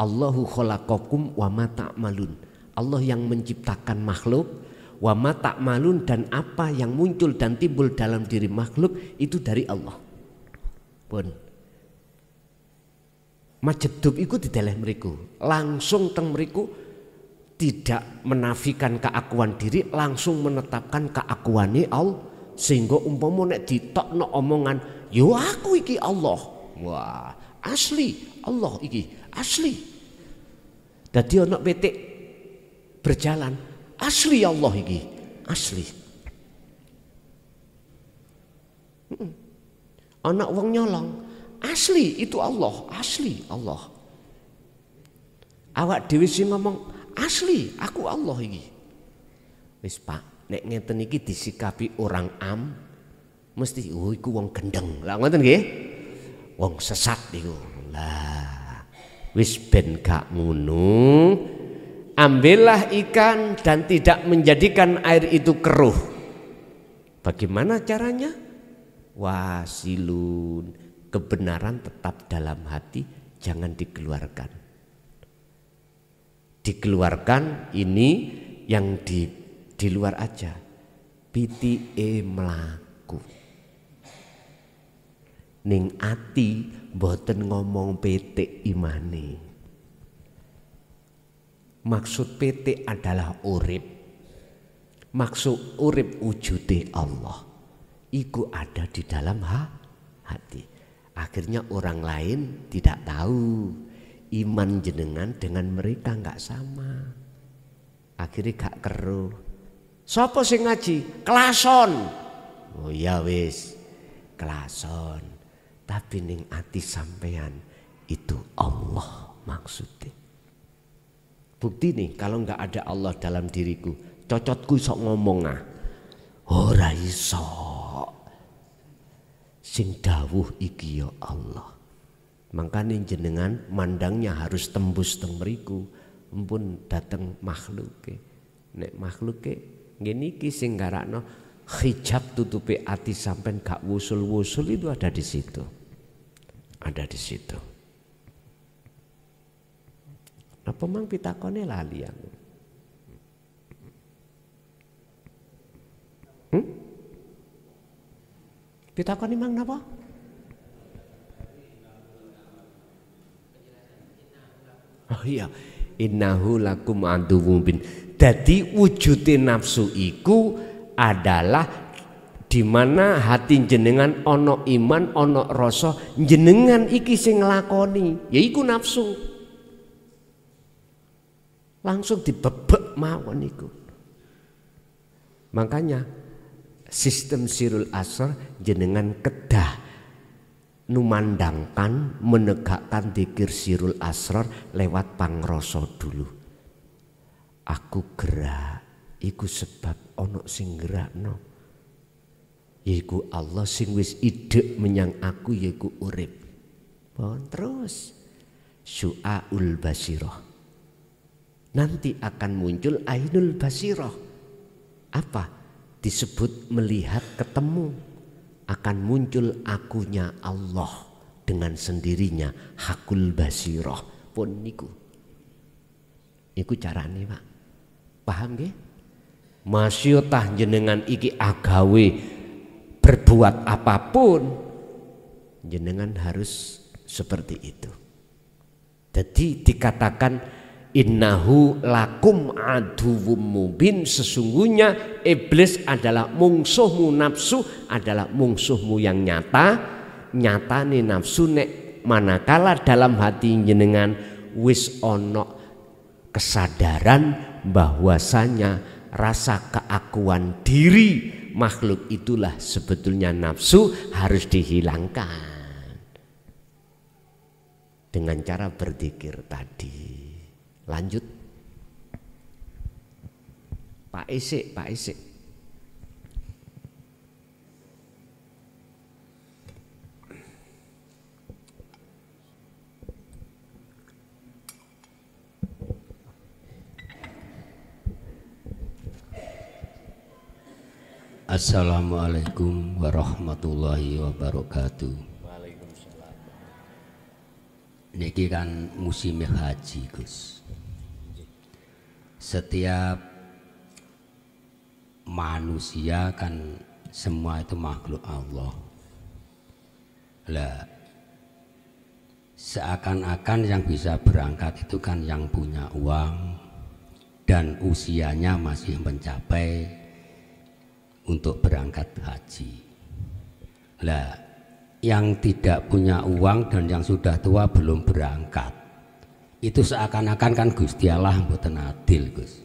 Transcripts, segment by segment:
Allahu khalaqakum wa ma ta'malun. Allah yang menciptakan makhluk, wa ma ta'malun, dan apa yang muncul dan timbul dalam diri makhluk itu dari Allah. Pun majedub iku dideleh mriku, langsung teng mriku tidak menafikan keakuan diri, langsung menetapkan keakuane Allah, sehingga umpama nek ditokno omongan, yo aku iki Allah. Wah, asli Allah iki, asli. Dadi ana petik berjalan, asli Allah iki, asli. Ana wong nyolong, asli itu Allah, asli Allah. Awak dhewe sing ngomong, asli aku Allah iki. Wis Pak, nek ngeten iki disikapi orang mesti oh iku wong gendeng. Lah ngoten nggih? Wong sesat iku. Lah wis ben gak ngono. Ambillah ikan dan tidak menjadikan air itu keruh. Bagaimana caranya? Wasilun, kebenaran tetap dalam hati, jangan dikeluarkan. Dikeluarkan ini yang di luar aja. Pitike mlaku. Ning ati mboten ngomong petik imane. Maksud petik adalah urip. Maksud urip wujude Allah. Iku ada di dalam hati. Akhirnya orang lain tidak tahu iman jenengan dengan mereka nggak sama. Akhirnya gak keruh. Sopo sing ngaji? Kelason. Oh ya wis, kelason. Tapi ning ati sampean itu Allah maksudnya. Bukti nih kalau nggak ada Allah dalam diriku, cocotku sok ngomong ora iso. Sing dawuh iki ya Allah. Makanya jenengan mandangnya harus tembus teng mriku, empun dateng makhluke. Nek makhluke ngene iki sing garakno hijab tutupi ati sampean gak wusul-wusul itu ada di situ. Ada di situ. Napa mang pitakone lali aku? Pitakone mang napa? Oh iya, innahu lakum aduwwum bin. Dadi wujude nafsu iku adalah di mana hati jenengan ono iman, ono rasa jenengan iki sing nglakoni, yaiku nafsu. Langsung dibebek mawon iku. Makanya sistem sirul asr jenengan kedah numandangkan menegakkan dzikir sirul asrar lewat pangrasa dulu. Aku gerak iku sebab ono sing gerakno, yaiku Allah sing wis idek menyang aku, yaiku urip. Pon terus syu'aul basirah, nanti akan muncul ainul basirah. Apa? Disebut melihat ketemu, akan muncul akunya Allah dengan sendirinya, hakul basirah. Pun niku iku carane Pak, paham nggih? Masyutah jenengan iki agawe berbuat apapun, jenengan harus seperti itu. Jadi dikatakan innahu lakum aduwwum mubin, sesungguhnya iblis adalah mungsuhmu, nafsu adalah mungsuhmu yang nyata. Nyatane nafsu nek manakala dalam hati jenengan wis ono kesadaran bahwasanya rasa keakuan diri makhluk itulah sebetulnya nafsu, harus dihilangkan dengan cara berzikir tadi. Lanjut Pak Isik, Pak Isik. Assalamualaikum warahmatullahi wabarakatuh. Waalaikumsalam. niki kan musim haji Gus. Setiap manusia kan semua itu makhluk Allah. Lah seakan-akan yang bisa berangkat itu kan yang punya uang dan usianya masih mencapai untuk berangkat haji. Lah yang tidak punya uang dan yang sudah tua belum berangkat, itu seakan-akan kan Gusti Allah mboten adil Gus.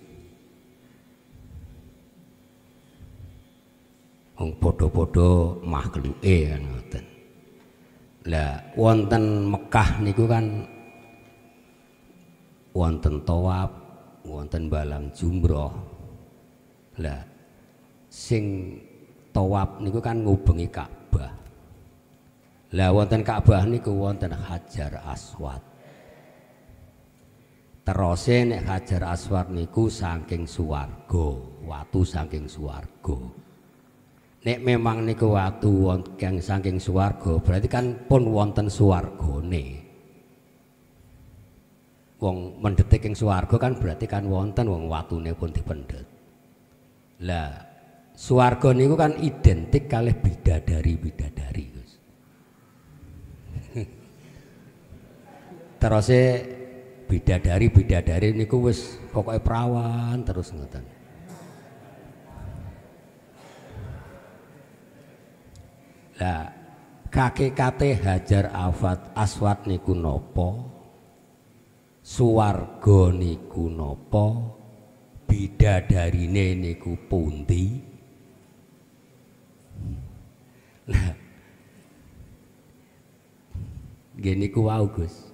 Wong padha-padha makhluke kan ngoten. Lah wonten Mekah niku kan wonten tawaf, wonten balang jumroh. Lah sing tawaf niku kan ngubengi Ka'bah. Lah wonten Ka'bah niku wonten Hajar Aswad. Terose nek Hajar Aswad niku saking swarga, watu saking swarga. Nek memang niku watu wonten saking swarga, berarti kan pun wonten swargane. Wong mendhet ing swarga kan berarti kan wonten wong watune pun dipendhet. Lah swarga niku kan identik kalih bidadari-bidadari, Gus. Teruse bidadari niku wis pokoke perawan terus ngoten. Lah hakikate Hajar Aswad niku napa? Suwarga niku napa? Bidadarine niku pundi? Lah nggih niku wau Gus.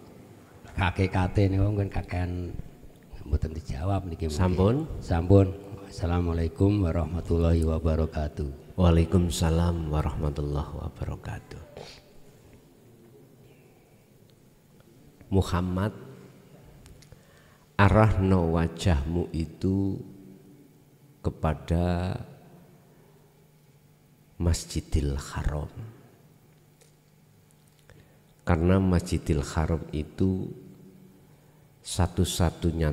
Hakikate niku mungkin kakean mboten dijawab niki. Sampun. Assalamualaikum warahmatullahi wabarakatuh. Waalaikumsalam warahmatullahi wabarakatuh. Muhammad, arahno wajahmu itu kepada Masjidil Haram. Karena Masjidil Haram itu satu-satunya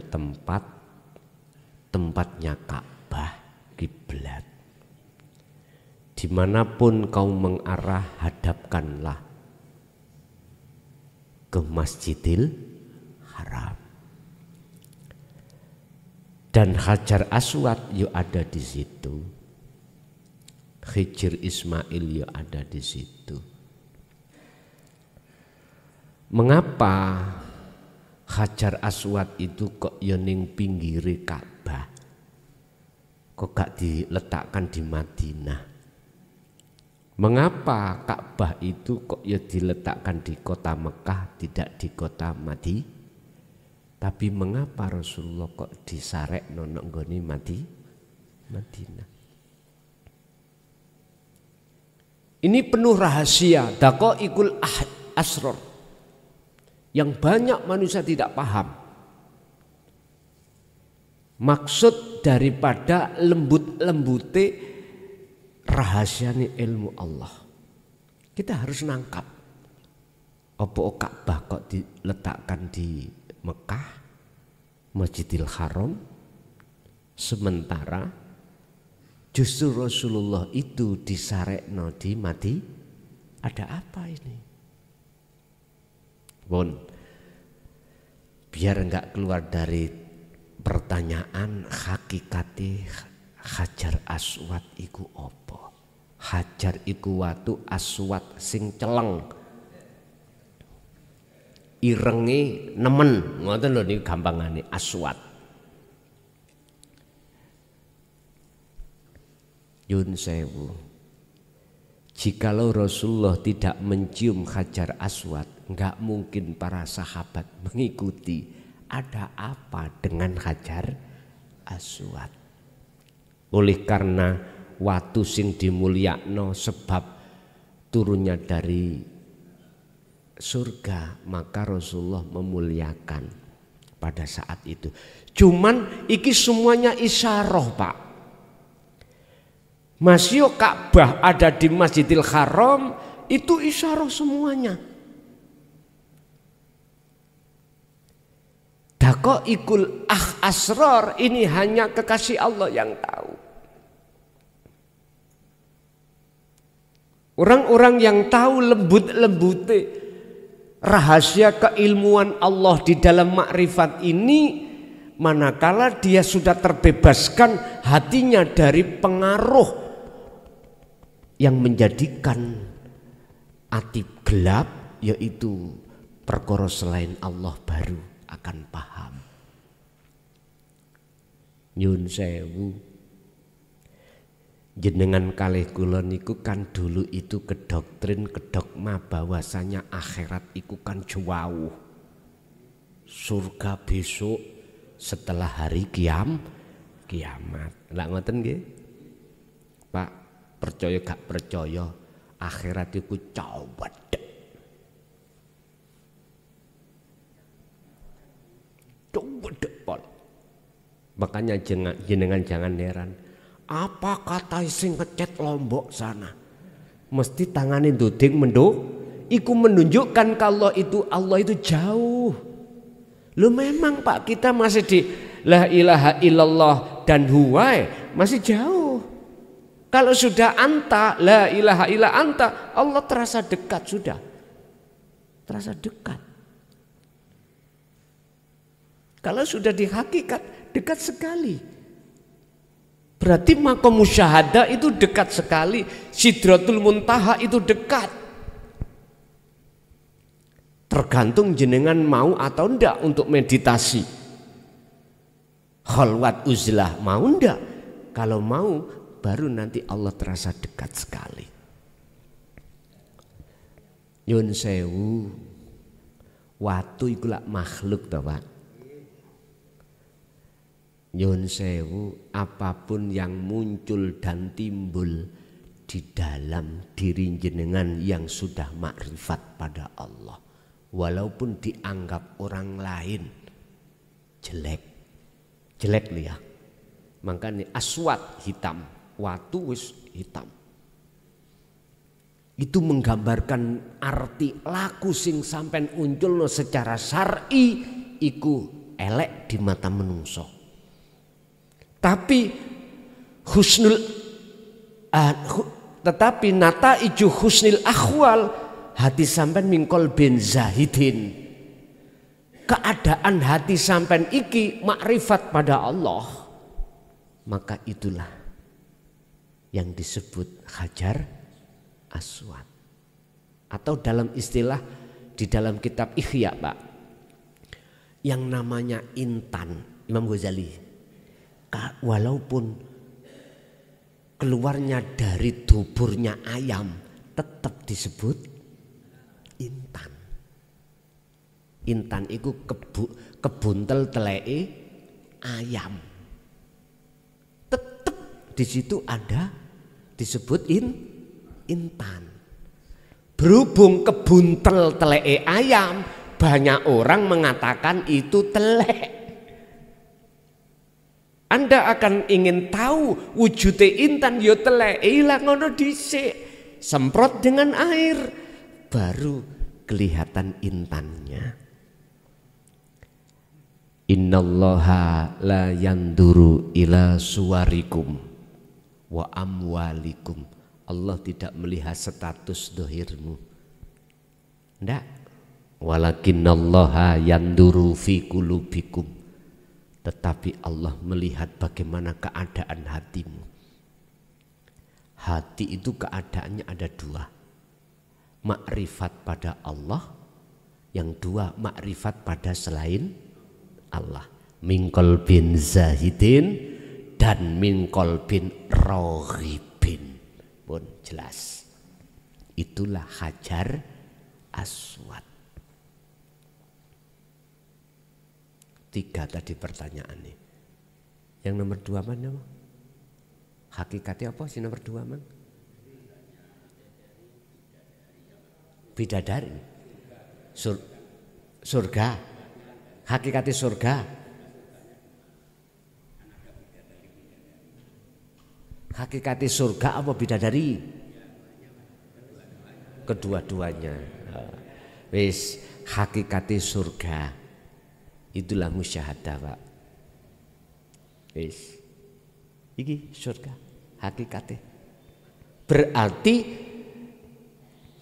tempatnya Ka'bah, kiblat. Dimanapun kau mengarah, hadapkanlah ke Masjidil Haram. Dan Hajar Aswad yo ada di situ. Hijr Ismail yo ada di situ. Mengapa Hajar Aswad itu kok yo ning pinggiri Ka'bah? Kok gak diletakkan di Madinah? Mengapa Ka'bah itu kok ya diletakkan di kota Mekah, tidak di kota Madinah? Tapi mengapa Rasulullah kok disarek nonok nggone Madinah? Ini penuh rahasia, daqaiqul asrar, yang banyak manusia tidak paham. Maksud daripada lembut-lembute rahasiane ilmu Allah. Kita harus nangkap. Apa Ka'bah kok diletakkan di Mekah, Masjidil Haram, sementara justru Rasulullah itu disarekno di Madinah? Ada apa ini? Bon, biar enggak keluar dari pertanyaan, hakikate Hajar Aswad iku apa? Hajar iku watu, aswad sing celeng. Irenge nemen, ngoten lho niku gampangane aswad. Yun sewu. Jikalau Rasulullah tidak mencium Hajar Aswad, enggak mungkin para sahabat mengikuti. Ada apa dengan Hajar Aswad? Oleh karena watu sing dimulyakno sebab turunnya dari surga, maka Rasulullah memuliakan pada saat itu. Cuman iki semuanya isyarah, Pak. Masih Ka'bah ada di Masjidil Haram, itu isyarah semuanya. Daqaiqul asrar ini hanya kekasih Allah yang tahu. Orang-orang yang tahu lembut-lembute rahasia keilmuan Allah di dalam makrifat ini, manakala dia sudah terbebaskan hatinya dari pengaruh yang menjadikan hati gelap, yaitu perkara selain Allah, baru akan paham. Nyun sewu, jenengan kalih kula niku kan dulu itu kedoktrin kedogma bahwasanya akhirat iku kan jauh, surga besok setelah hari kiamat. Lah ngoten nggih Pak, percaya gak percaya akhirat iku cawet. Makanya jenengan jangan heran. Apa kata sing ngecet Lombok sana? Mesti tanganin duding menduk. Iku menunjukkan kalau itu Allah itu jauh. Lu memang Pak, kita masih di la ilaha illallah dan huwai masih jauh. Kalau sudah anta la ilaha illa anta, Allah terasa dekat sudah. Terasa dekat. Kalau sudah di hakikat dekat sekali. Berarti maqam musyahadah itu dekat sekali. Sidratul Muntaha itu dekat. Tergantung jenengan mau atau enggak untuk meditasi. Khalwat uzlah mau enggak? Kalau mau baru nanti Allah terasa dekat sekali. Nyun sewu, watu iku lak makhluk toh Pak. Nyun sewu, apapun yang muncul dan timbul di dalam diri jenengan yang sudah makrifat pada Allah, walaupun dianggap orang lain jelek ya, makanya aswat hitam, watu wis hitam, itu menggambarkan arti laku sing sampean unculno secara syar'i iku elek di mata menungso. Tapi tetapi nata iju husnil akhwal, hati sampean mingkol bin zahidin. Keadaan hati sampean iki makrifat pada Allah, maka itulah yang disebut hajar aswad. Atau dalam istilah di dalam kitab Ihya Pak, yang namanya intan, Imam Ghazali, walaupun keluarnya dari duburnya ayam tetap disebut intan. Intan itu kebuntel teleke ayam. Tetap di situ ada disebut intan. Berhubung kebuntel teleke ayam, banyak orang mengatakan itu telek. Anda akan ingin tahu wujudnya intan yo telek, ilang ngono dhisik, semprot dengan air baru kelihatan intannya. Innallaha la yanduru ila suwarikum wa amwalikum. Allah tidak melihat status dohirmu. Ndak. Walakinnallaha yanduru fi qulubikum. Tetapi Allah melihat bagaimana keadaan hatimu. Hati itu keadaannya ada dua. Makrifat pada Allah, yang dua makrifat pada selain Allah. Min qalbin zahidin dan min qalbin raghibin. Pun jelas. Itulah hajar aswad. 3 tadi pertanyaan nih. Yang nomor 2 mana? Hakikatnya apa sih nomor 2 mang? Bidadari. Surga. Hakikatnya surga. Hakikatnya surga apa bidadari? Kedua-duanya. Wis hakikatnya surga Itulah musyahadah, Pak. Wis. Iki surga hakikatnya. Berarti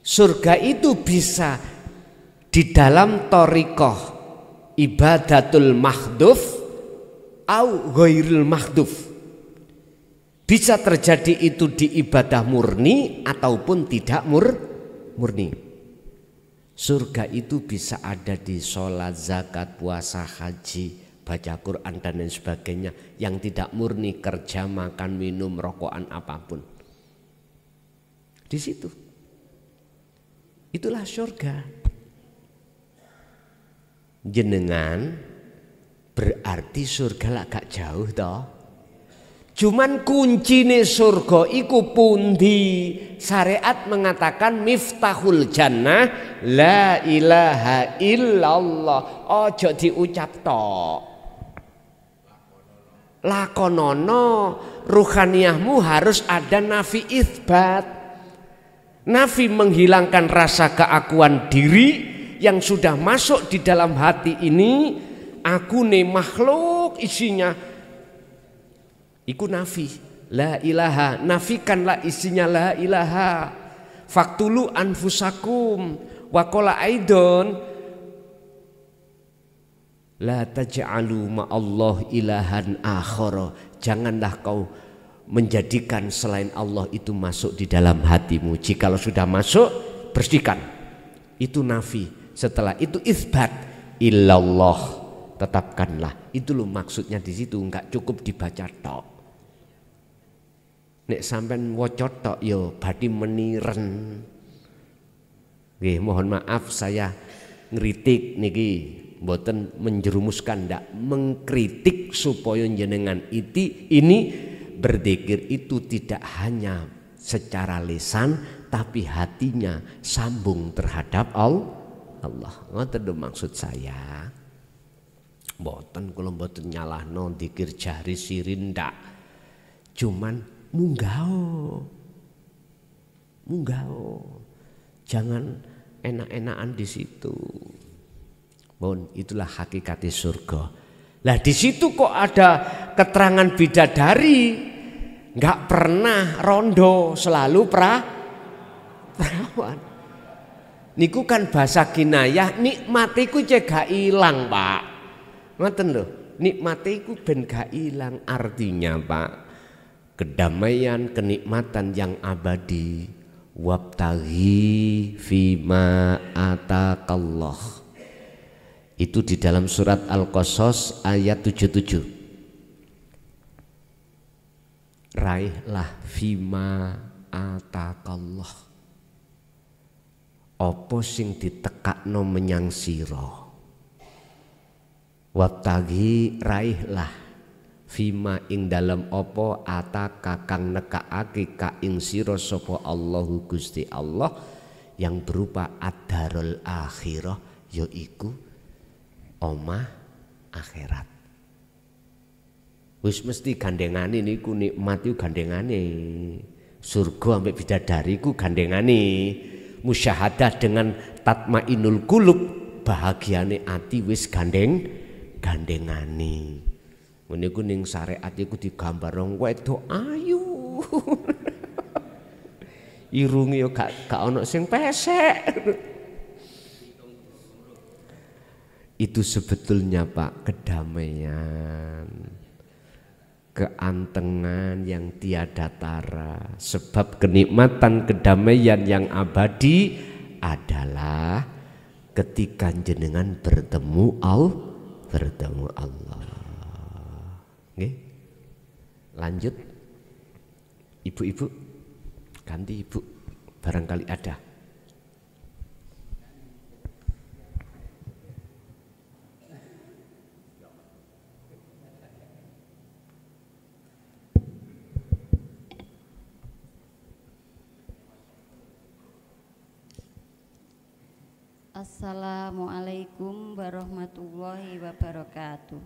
surga itu bisa di dalam thariqah ibadatul mahdhuf au ghairul mahdhuf. Bisa terjadi itu di ibadah murni ataupun tidak murni. Surga itu bisa ada di sholat, zakat, puasa, haji, baca Quran dan lain sebagainya yang tidak murni, kerja, makan, minum, rokokan apapun. Di situ. Itulah surga. Jenengan berarti surga lah gak jauh toh. Cuman kuncine surga iku pundi? Syariat mengatakan miftahul jannah la ilaha illallah. Ojo diucap tok. Lakonono, ruhaniyahmu harus ada nafi itsbat. Nafi menghilangkan rasa keakuan diri yang sudah masuk di dalam hati ini. Aku nih makhluk isinya. Iku nafi, la ilaha, nafikanlah isinya la ilaha. Faktulu anfusakum, wakola aidon, la taj'alu ma'allah ilahan akhara. Janganlah kau menjadikan selain Allah itu masuk di dalam hatimu. Jikalau sudah masuk, bersihkan. Itu nafi. Setelah itu itsbat, illallah, tetapkanlah. Itu loh maksudnya di situ, enggak cukup dibaca tok. Nek sampean waca tok yo badhe meniren. Nggih, mohon maaf saya ngritik niki mboten menjerumuskan, ndak mengkritik supaya jenengan ini berzikir itu tidak hanya secara lisan tapi hatinya sambung terhadap Allah. Ngoten lho maksud saya. Mboten kula mboten nyalahno zikir jahri sirin ndak. Cuman munggao, jangan enak-enakan di situ. Bon, itulah hakikat surga. Lah di situ kok ada keterangan bidadari, nggak pernah rondo, selalu perawan. Niku kan bahasa kinayah, nikmatiku cegak ilang, Pak. Ngoten lho, nikmatiku ben gak ilang, artinya Pak. Kedamaian, kenikmatan yang abadi. Wabtaghi fima atakallah. Itu di dalam surat Al-Qasas ayat 77. Raihlah fima atakallah. Apa sing ditekakno menyang sira. Wabtaghi, raihlah fima ing dalam opo ata kakang nekaake ka ing sira sapa Allahu Gusti Allah yang berupa ad-darul akhirah, yaiku omah akhirat. Wis mesti gandengane niku, nikmat iku gandengane. Surga ambek bidadari ku gandengane. Musyahadah dengan tatmainul qulub, bahagiane ati wis gandengane. Meniku ning syariat iku digambar wong wedok ayu. Irunge yo gak ono sing pesek. Itu sebetulnya Pak kedamaian, keantengan yang tiada tara. Sebab kenikmatan kedamaian yang abadi adalah ketika jenengan bertemu Allah. Oke, lanjut. Ibu-ibu, ganti ibu, barangkali ada. Assalamualaikum warahmatullahi wabarakatuh.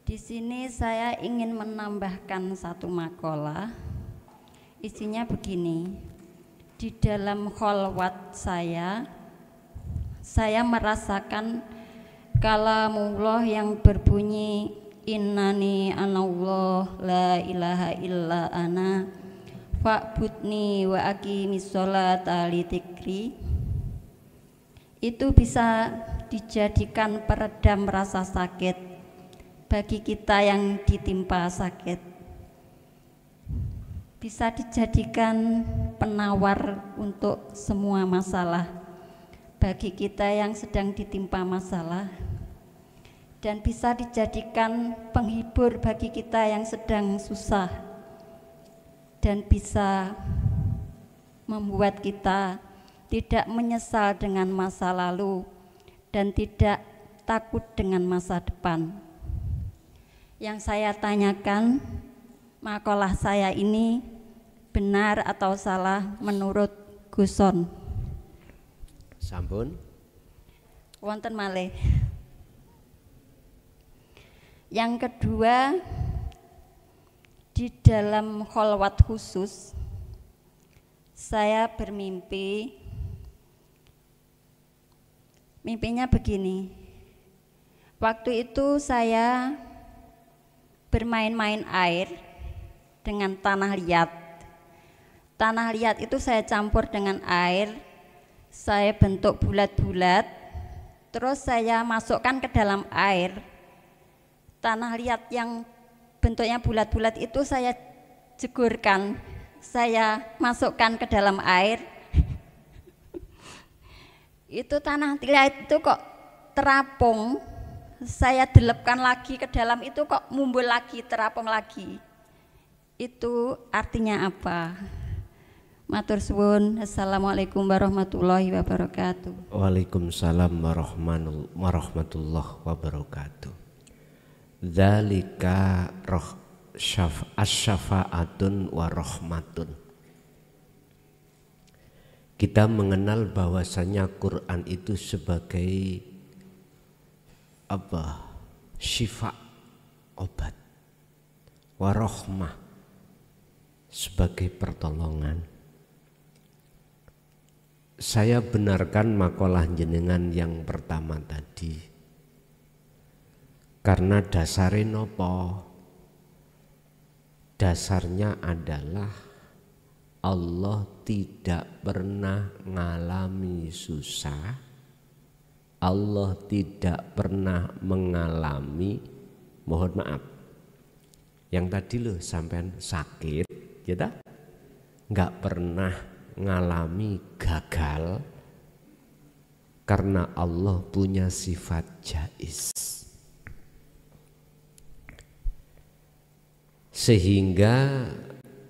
Di sini saya ingin menambahkan satu makalah. Isinya begini. Di dalam kholwat saya saya merasakan kalamullah yang berbunyi innani anallah la ilaha illa ana fa'budni wa aqimis sholata li dzikri. Itu bisa dijadikan peredam rasa sakit bagi kita yang ditimpa sakit. Bisa dijadikan penawar untuk semua masalah bagi kita yang sedang ditimpa masalah, dan bisa dijadikan penghibur bagi kita yang sedang susah, dan bisa membuat kita tidak menyesal dengan masa lalu dan tidak takut dengan masa depan. Yang saya tanyakan, makalah saya ini benar atau salah menurut Guson? Sampun. Wonten malih. Yang kedua, di dalam kholwat khusus saya bermimpi. Mimpinya begini. Waktu itu saya bermain-main air dengan tanah liat. Tanah liat itu saya campur dengan air, saya bentuk bulat-bulat, terus saya masukkan ke dalam air. Tanah liat yang bentuknya bulat-bulat itu saya jegurkan, saya masukkan ke dalam air. Itu tanah liat itu kok terapung, saya delepkan lagi ke dalam itu kok mumbul lagi, terapung lagi. Itu artinya apa? Matur suwun. Assalamualaikum warahmatullahi wabarakatuh. Waalaikumsalam warahmatullahi wabarakatuh. Dzalika asy-syafa'atun wa rahmatun. Kita mengenal bahwasanya Quran itu sebagai apa? Syifa, obat. Warahmah, sebagai pertolongan. Saya benarkan makalah jenengan yang pertama tadi. Karena dasare nopo? Dasarnya adalah Allah tidak pernah mengalami susah, Allah tidak pernah mengalami, mohon maaf, yang tadi loh sampean sakit, ya nggak pernah mengalami gagal, karena Allah punya sifat jaiz. Sehingga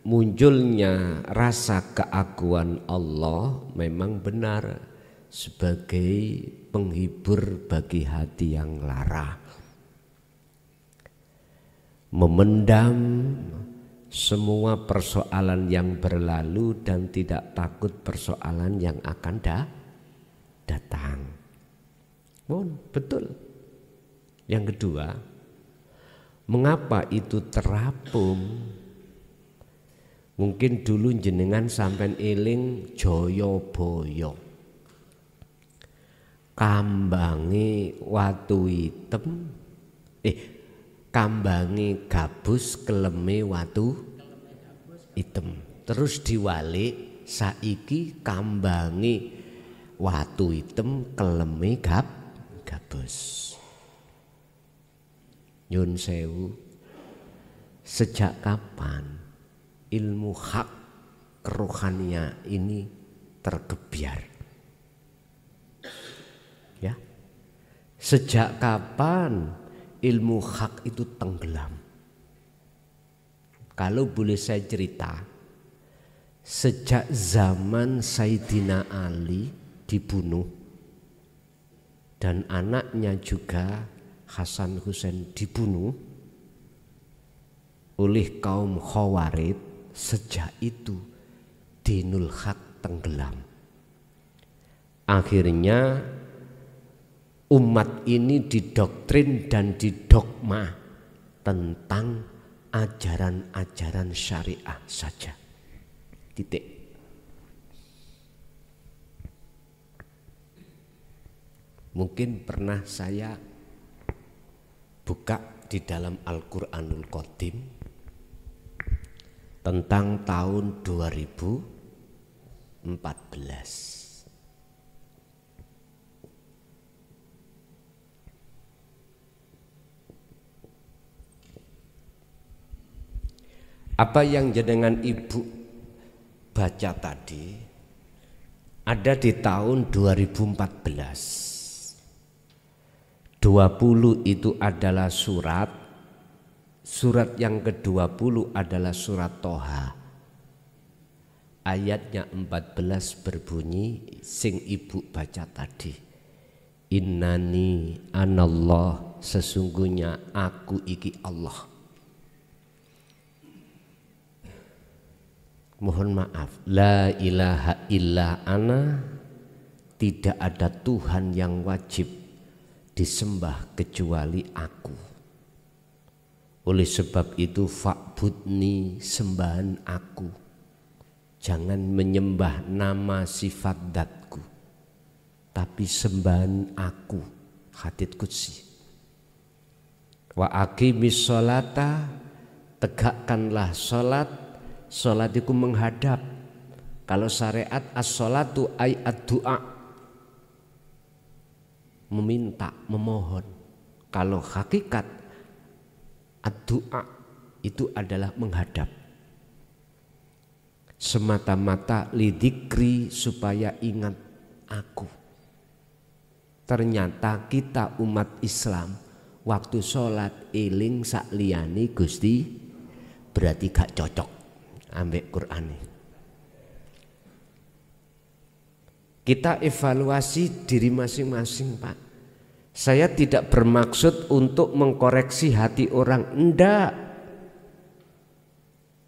munculnya rasa keagungan Allah memang benar sebagai penghibur bagi hati yang lara, memendam semua persoalan yang berlalu dan tidak takut persoalan yang akan datang. Betul. Yang kedua, mengapa itu terapung? Mungkin dulu jenengan sampean eling Jayabaya, kambange watu item, kambange gabus keleme watu item. Terus diwalik, saiki kambange watu item keleme gabus. Nyun sewu, sejak kapan ilmu hak kerohanian ini tergebiar? Ya, sejak kapan ilmu hak itu tenggelam? Kalau boleh saya cerita, sejak zaman Sayyidina Ali dibunuh dan anaknya juga Hasan Husain dibunuh oleh kaum Khawarij, sejak itu dinul haq tenggelam. Akhirnya umat ini didoktrin dan didogma tentang ajaran-ajaran syariah saja. Titik. Mungkin pernah saya buka di dalam Al-Qur'anul Qadim tentang tahun 2014. Apa yang jenengan ibu baca tadi ada di tahun 2014. 20 itu adalah surat yang ke-20 adalah surat Toha. Ayatnya 14 berbunyi sing ibu baca tadi. Innani anallah, sesungguhnya aku iki Allah. Mohon maaf, la ilaha illa ana, tidak ada Tuhan yang wajib disembah kecuali aku. Oleh sebab itu fa'budni, sembahan aku. Jangan menyembah nama sifat datku, tapi sembahan aku. Hadits qudsi. Wa aqimis sholata, tegakkanlah sholat. Sholat itu menghadap. Kalau syariat as-sholatu ay ad-du'a, meminta, memohon. Kalau hakikat ad-du'a itu adalah menghadap. Semata-mata lidikri, supaya ingat aku. Ternyata kita umat Islam waktu sholat eling sakliyani Gusti, berarti gak cocok ambek Quran. Kita evaluasi diri masing-masing, Pak. Saya tidak bermaksud untuk mengkoreksi hati orang, enggak.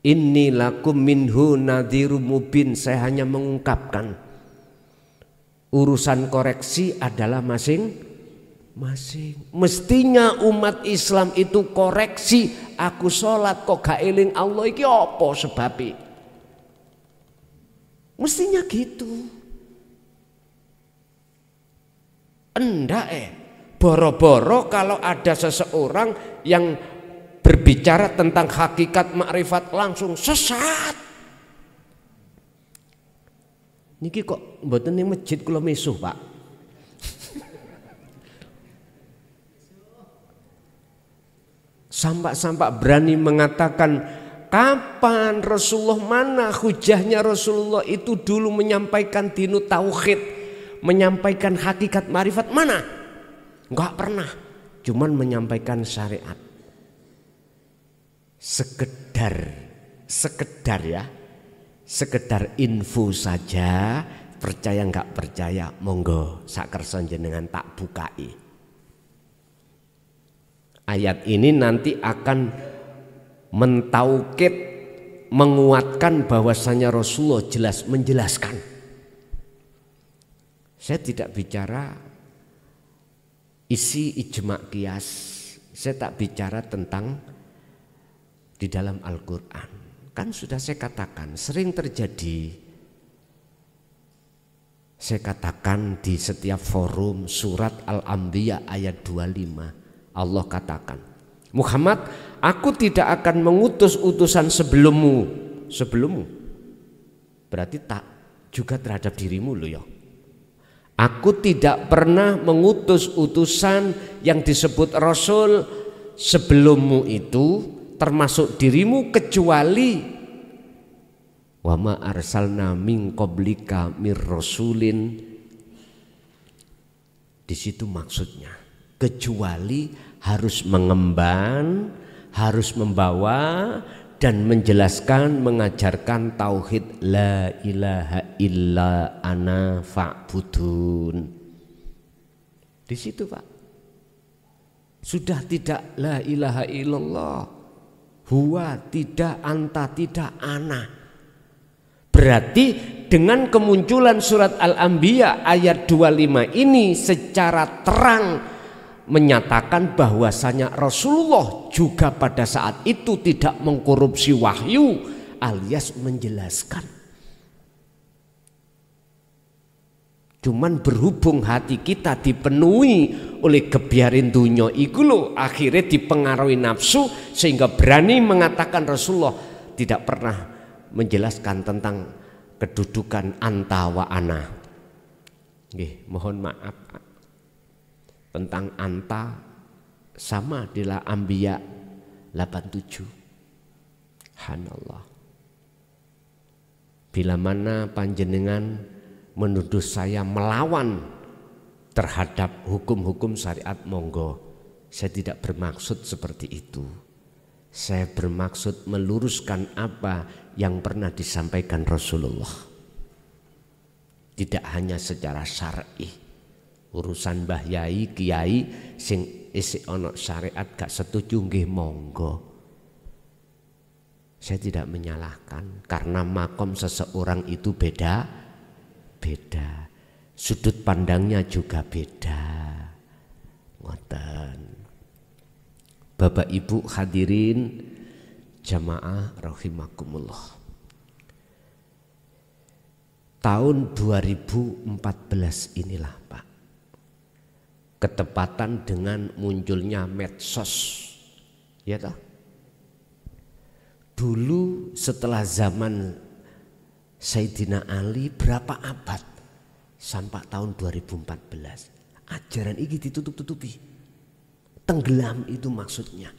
Inni lakum minhu nadhirum mubin, saya hanya mengungkapkan. Urusan koreksi adalah masing-masing. Mestinya umat Islam itu koreksi. Aku sholat kok gak eling Allah, iki apa sebabnya? Mestinya gitu. Enggak boro-boro kalau ada seseorang yang berbicara tentang hakikat makrifat langsung sesat. Niki kok mboten ning masjid kula misuh, Pak. Sampak-sampak berani mengatakan, kapan Rasulullah, mana hujahnya Rasulullah itu dulu menyampaikan dinu tauhid, menyampaikan hakikat marifat, mana? Enggak pernah, cuman menyampaikan syariat. Sekedar ya, sekedar info saja. Percaya enggak percaya, monggo sakersa jenengan tak bukai. Ayat ini nanti akan mentaukid, menguatkan bahwasanya Rasulullah jelas menjelaskan. Saya tidak bicara isi ijma' qiyas, saya tak bicara tentang di dalam Al-Quran. Kan sudah saya katakan, sering terjadi, saya katakan di setiap forum surat Al-Anbiya ayat 25. Allah katakan, Muhammad, aku tidak akan mengutus utusan sebelummu. Berarti tak juga terhadap dirimu loh ya. Aku tidak pernah mengutus utusan yang disebut Rasul sebelummu itu, termasuk dirimu, kecuali wa ma arsalna min qablika mir rasulin. Di situ maksudnya, kecuali harus mengemban, harus membawa dan menjelaskan, mengajarkan tauhid la ilaha illa ana fa'budun. Di situ, Pak. Sudah tidak la ilaha illallah, huwa tidak, anta tidak, ana. Berarti dengan kemunculan surat Al-Anbiya ayat 25 ini secara terang menyatakan bahwasanya Rasulullah juga pada saat itu tidak mengkorupsi wahyu, alias menjelaskan. Cuman berhubung hati kita dipenuhi oleh kebiarin dunya iku lho, akhirnya dipengaruhi nafsu sehingga berani mengatakan Rasulullah tidak pernah menjelaskan tentang kedudukan anta wa ana. Nggih, mohon maaf tentang anta sama di Anbiya 87. Subhanallah. Bila mana panjenengan menuduh saya melawan terhadap hukum-hukum syariat, monggo. Saya tidak bermaksud seperti itu. Saya bermaksud meluruskan apa yang pernah disampaikan Rasulullah. Tidak hanya secara syar'i. Urusan mbah yai, kiai sing isi ono syariat gak setuju nggih monggo. Saya tidak menyalahkan karena makom seseorang itu beda. Sudut pandangnya juga beda. Ngoten. Bapak Ibu hadirin jamaah rahimakumullah. Tahun 2014 inilah Pak, ketepatan dengan munculnya medsos. Ya toh? Dulu setelah zaman Sayyidina Ali berapa abad sampai tahun 2014 ajaran ini ditutup-tutupi, tenggelam itu maksudnya.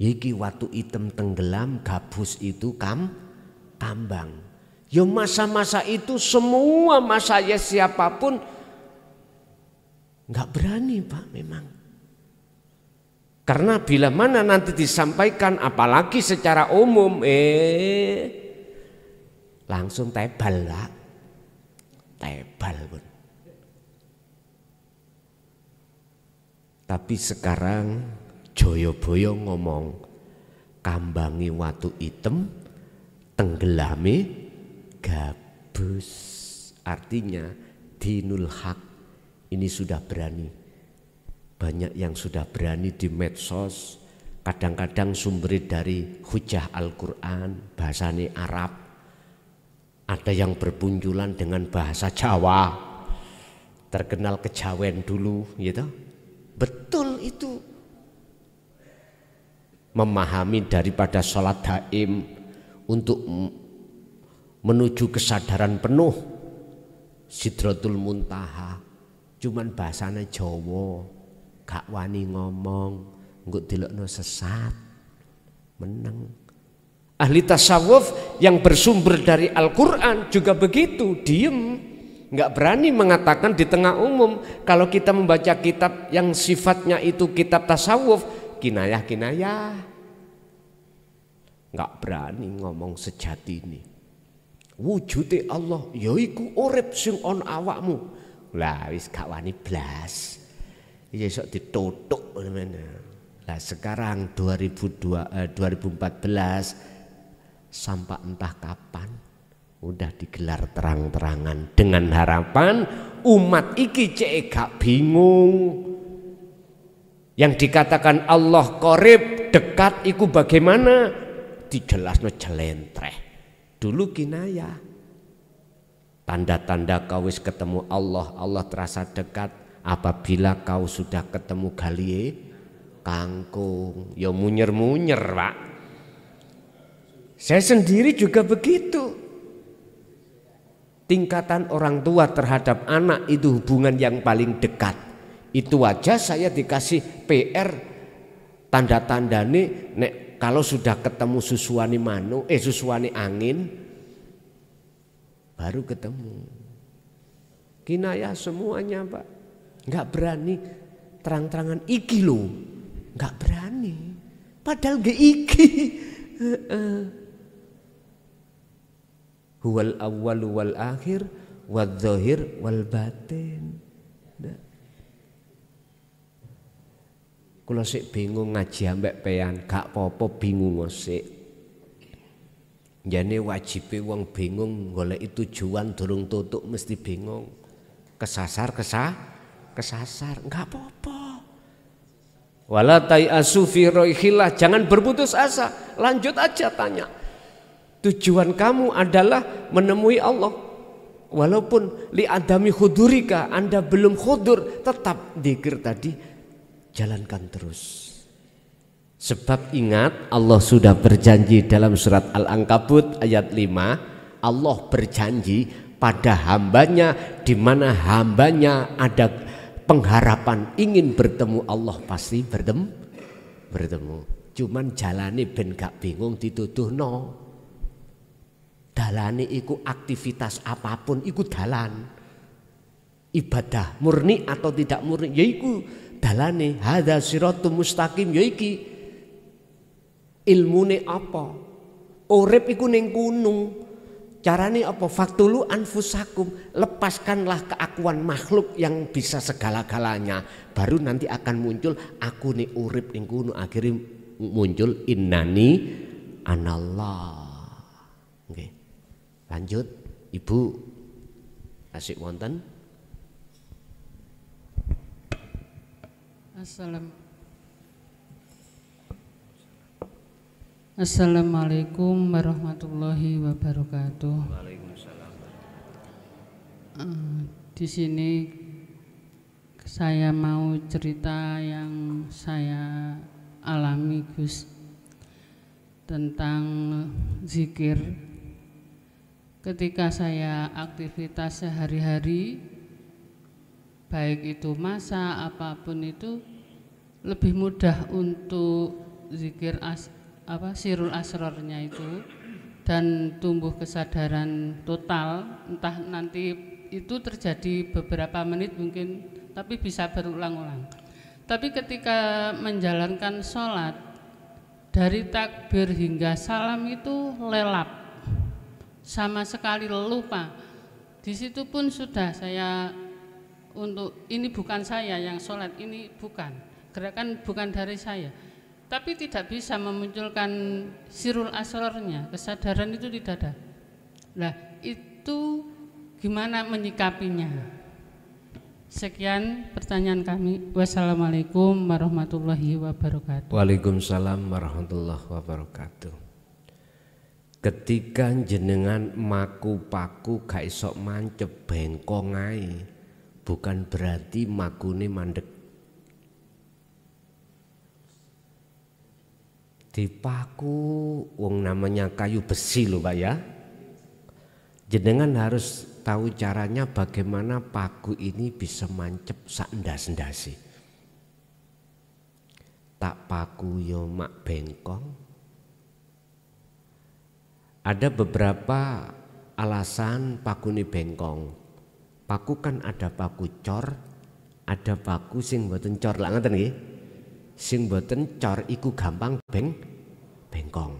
Iki watu item tenggelam, gabus itu kambang. Ya masa-masa itu semua masa ya siapapun nggak berani Pak memang. Karena bila mana nanti disampaikan apalagi secara umum langsung tebal lah, tebal pun. Tapi sekarang Joyoboyo ngomong kambangi watu item, tenggelami gabus. Artinya dinul haq ini sudah berani. Banyak yang sudah berani di medsos, kadang-kadang sumber dari hujah Al-Quran, bahasane Arab. Ada yang berpunculan dengan bahasa Jawa, terkenal kejawen dulu, gitu. Betul itu. Memahami daripada sholat daim untuk menuju kesadaran penuh, Sidratul Muntaha, cuman bahasanya Jawa, gak wani ngomong, nggo delokno sesat, meneng. Ahli tasawuf yang bersumber dari Al-Quran juga begitu, diem, nggak berani mengatakan di tengah umum. Kalau kita membaca kitab yang sifatnya itu kitab tasawuf, kinayah-kinayah, nggak berani ngomong sejati ini. Wujude Allah, yaiku urip sing on awakmu. Lah wis gak wani blas, iya sok ditutuk. Lah sekarang 2014 sampai entah kapan udah digelar terang-terangan dengan harapan umat iki cek gak bingung. Yang dikatakan Allah qorib dekat iku bagaimana dijelasno jelentreh. Dulu kinayah, tanda-tanda kau wis ketemu Allah, Allah terasa dekat apabila kau sudah ketemu galie kangkung, ya munyer-munyer Pak. Saya sendiri juga begitu. Tingkatan orang tua terhadap anak itu hubungan yang paling dekat. Itu aja saya dikasih PR tanda-tandane nek kalau sudah ketemu susuane susuane angin baru ketemu. Kinayah semuanya Pak. Enggak berani terang-terangan iki loh. Enggak berani. Padahal nggak iki. Huwal awwal wal akhir wal zahir wal batin. Kula sik bingung ngaji ambek peyan, gak apa-apa bingung sik. Jane wajibe wong bingung golek tujuan durung tutuk mesti bingung. Kesasar, enggak apa-apa. Wala tayasu fi roihillah, jangan berputus asa, lanjut aja tanya. Tujuan kamu adalah menemui Allah. Walaupun li adami khudurika, Anda belum khudur, tetap zikir tadi jalankan terus. Sebab ingat Allah sudah berjanji dalam surat Al-Ankabut ayat 5, Allah berjanji pada hambanya, di mana hambanya ada pengharapan ingin bertemu Allah pasti bertemu. Cuman jalani ben gak bingung dituduh no. Dalane iku aktivitas apapun iku dalan. Ibadah murni atau tidak murni yaiku dalane hadza siratul mustaqim yaiki. Ilmune apa? Urip iku ning gunung. Carane apa? Faktulu anfusakum, lepaskanlah keakuan makhluk yang bisa segala-galanya. Baru nanti akan muncul aku nih urip ning gunung, akhirnya muncul innani anallah. Oke. Lanjut, Ibu. Asik wonten. Assalamualaikum warahmatullahi wabarakatuh. Waalaikumsalam. Di sini saya mau cerita yang saya alami, Gus, tentang zikir. Ketika saya aktivitas sehari-hari, baik itu masak apapun itu, lebih mudah untuk zikir sirul asrornya itu, dan tumbuh kesadaran total. Entah nanti itu terjadi beberapa menit mungkin, tapi bisa berulang-ulang. Tapi ketika menjalankan sholat, dari takbir hingga salam itu lelap, sama sekali lupa. Di situ pun sudah saya ini bukan saya yang sholat, ini bukan gerakan, bukan dari saya, tapi tidak bisa memunculkan sirul asrornya, kesadaran itu tidak ada. Nah, itu gimana menyikapinya? Sekian pertanyaan kami. Wassalamualaikum warahmatullahi wabarakatuh. Waalaikumsalam warahmatullahi wabarakatuh. Ketika jenengan maku paku gak iso mancep bengkong ae, bukan berarti makune mandek. Dipaku wong namanya kayu besi loh Pak ya. Jenengan harus tahu caranya bagaimana paku ini bisa mancep sak ndas-ndase. Tak paku yo mak bengkong. Ada beberapa alasan paku ini bengkong. Paku kan ada paku cor, ada paku sing mboten cor. Lah ngoten nggih. Sing mboten cor iku gampang bengkong.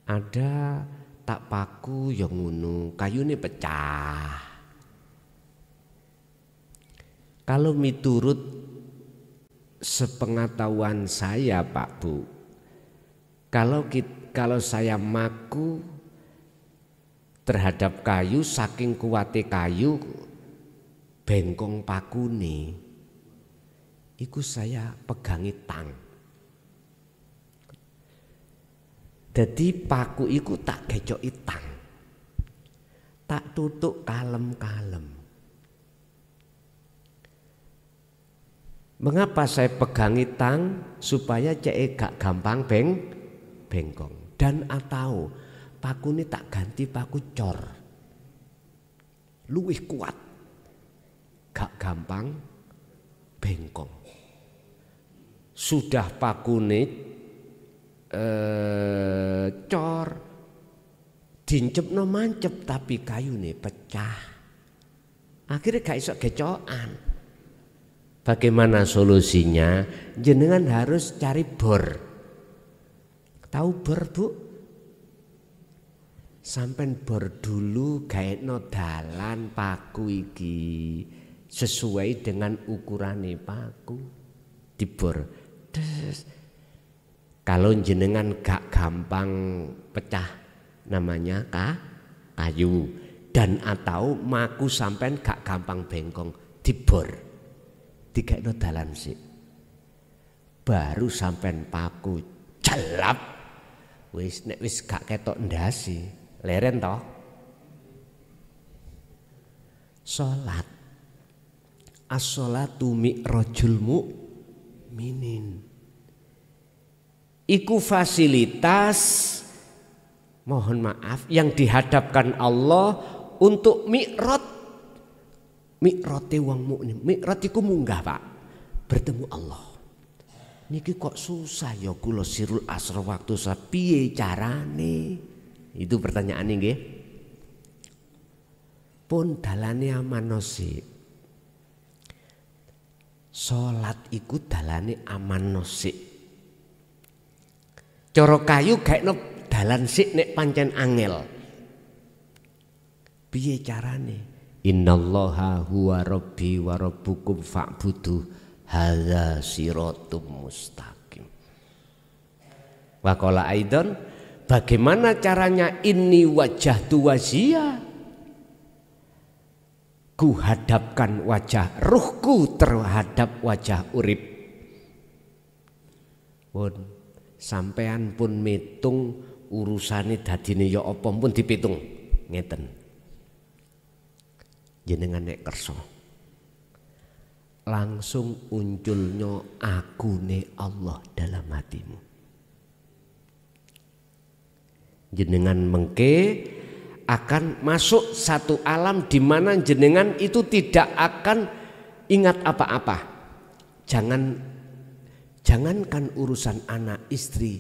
Ada tak paku yang ngono, kayune pecah. Kalau miturut sepengetahuan saya Pak Bu, kalau saya maku terhadap kayu, saking kuatnya kayu bengkong pakune, iku saya pegangi tang. Jadi paku iku tak gecoki tang, tak tutuk kalem-kalem. Mengapa saya pegangi tang? Supaya cek gak gampang bengkong. Dan atau paku ini tak ganti paku cor, luwih kuat, gak gampang bengkong. Sudah paku ini cor, dincep no mancep, tapi kayu ini pecah. Akhirnya gak iso gecokan. Bagaimana solusinya? Jenengan harus cari bor. Tahu bor Bu? Sampai bor dulu gaekno dalan paku iki sesuai dengan ukurane paku dibor. Kalau jenengan gak gampang pecah namanya kayu, dan atau maku sampai gak gampang bengkong dibor, digaekno dalan sik, baru sampai paku celap. Wis nek wis gak ketok ndasi, leren toh. Salat. As-sholatu mi'rajul mu'minin. Iku fasilitas, mohon maaf, yang dihadapkan Allah untuk mi'raj. Mi'rate wong mukmin. Mi'raj iku munggah, Pak. Bertemu Allah. Niki kok susah ya kula sirul asra waktu piye carane? Itu pertanyaan nggih. Pun dalane aman sik. Salat iku dalane aman sik. Cara kayu gaekno dalan sik nek pancen angel. Piye carane? Innallaha huwa rabbi wa rabbukum fa'budu hadza siratum mustaqim. Wa qala aidan, bagaimana caranya inni wajjahtu wajhiya? Ku hadapkan wajah ruhku terhadap wajah urip. Pun sampean pun mitung urusane dadine ya apa pun dipitung ngeten. Jenengan nek kersa langsung unculnya akune Allah dalam hatimu. Jenengan mengke akan masuk satu alam di mana jenengan itu tidak akan ingat apa-apa. Jangankan urusan anak, istri,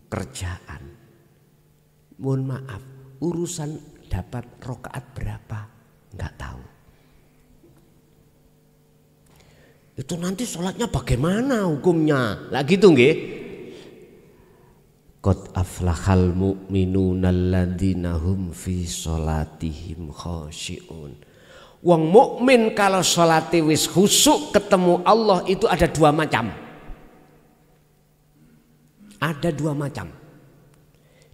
kerjaan. Mohon maaf, urusan dapat rokaat berapa nggak tahu. Itu nanti sholatnya bagaimana hukumnya? Lah gitu nggih. Qad aflahal mu'minuna alladzina hum fi sholatihim khashi'un. Wong mukmin kalau sholate wis khusyuk ketemu Allah itu ada dua macam. Ada dua macam.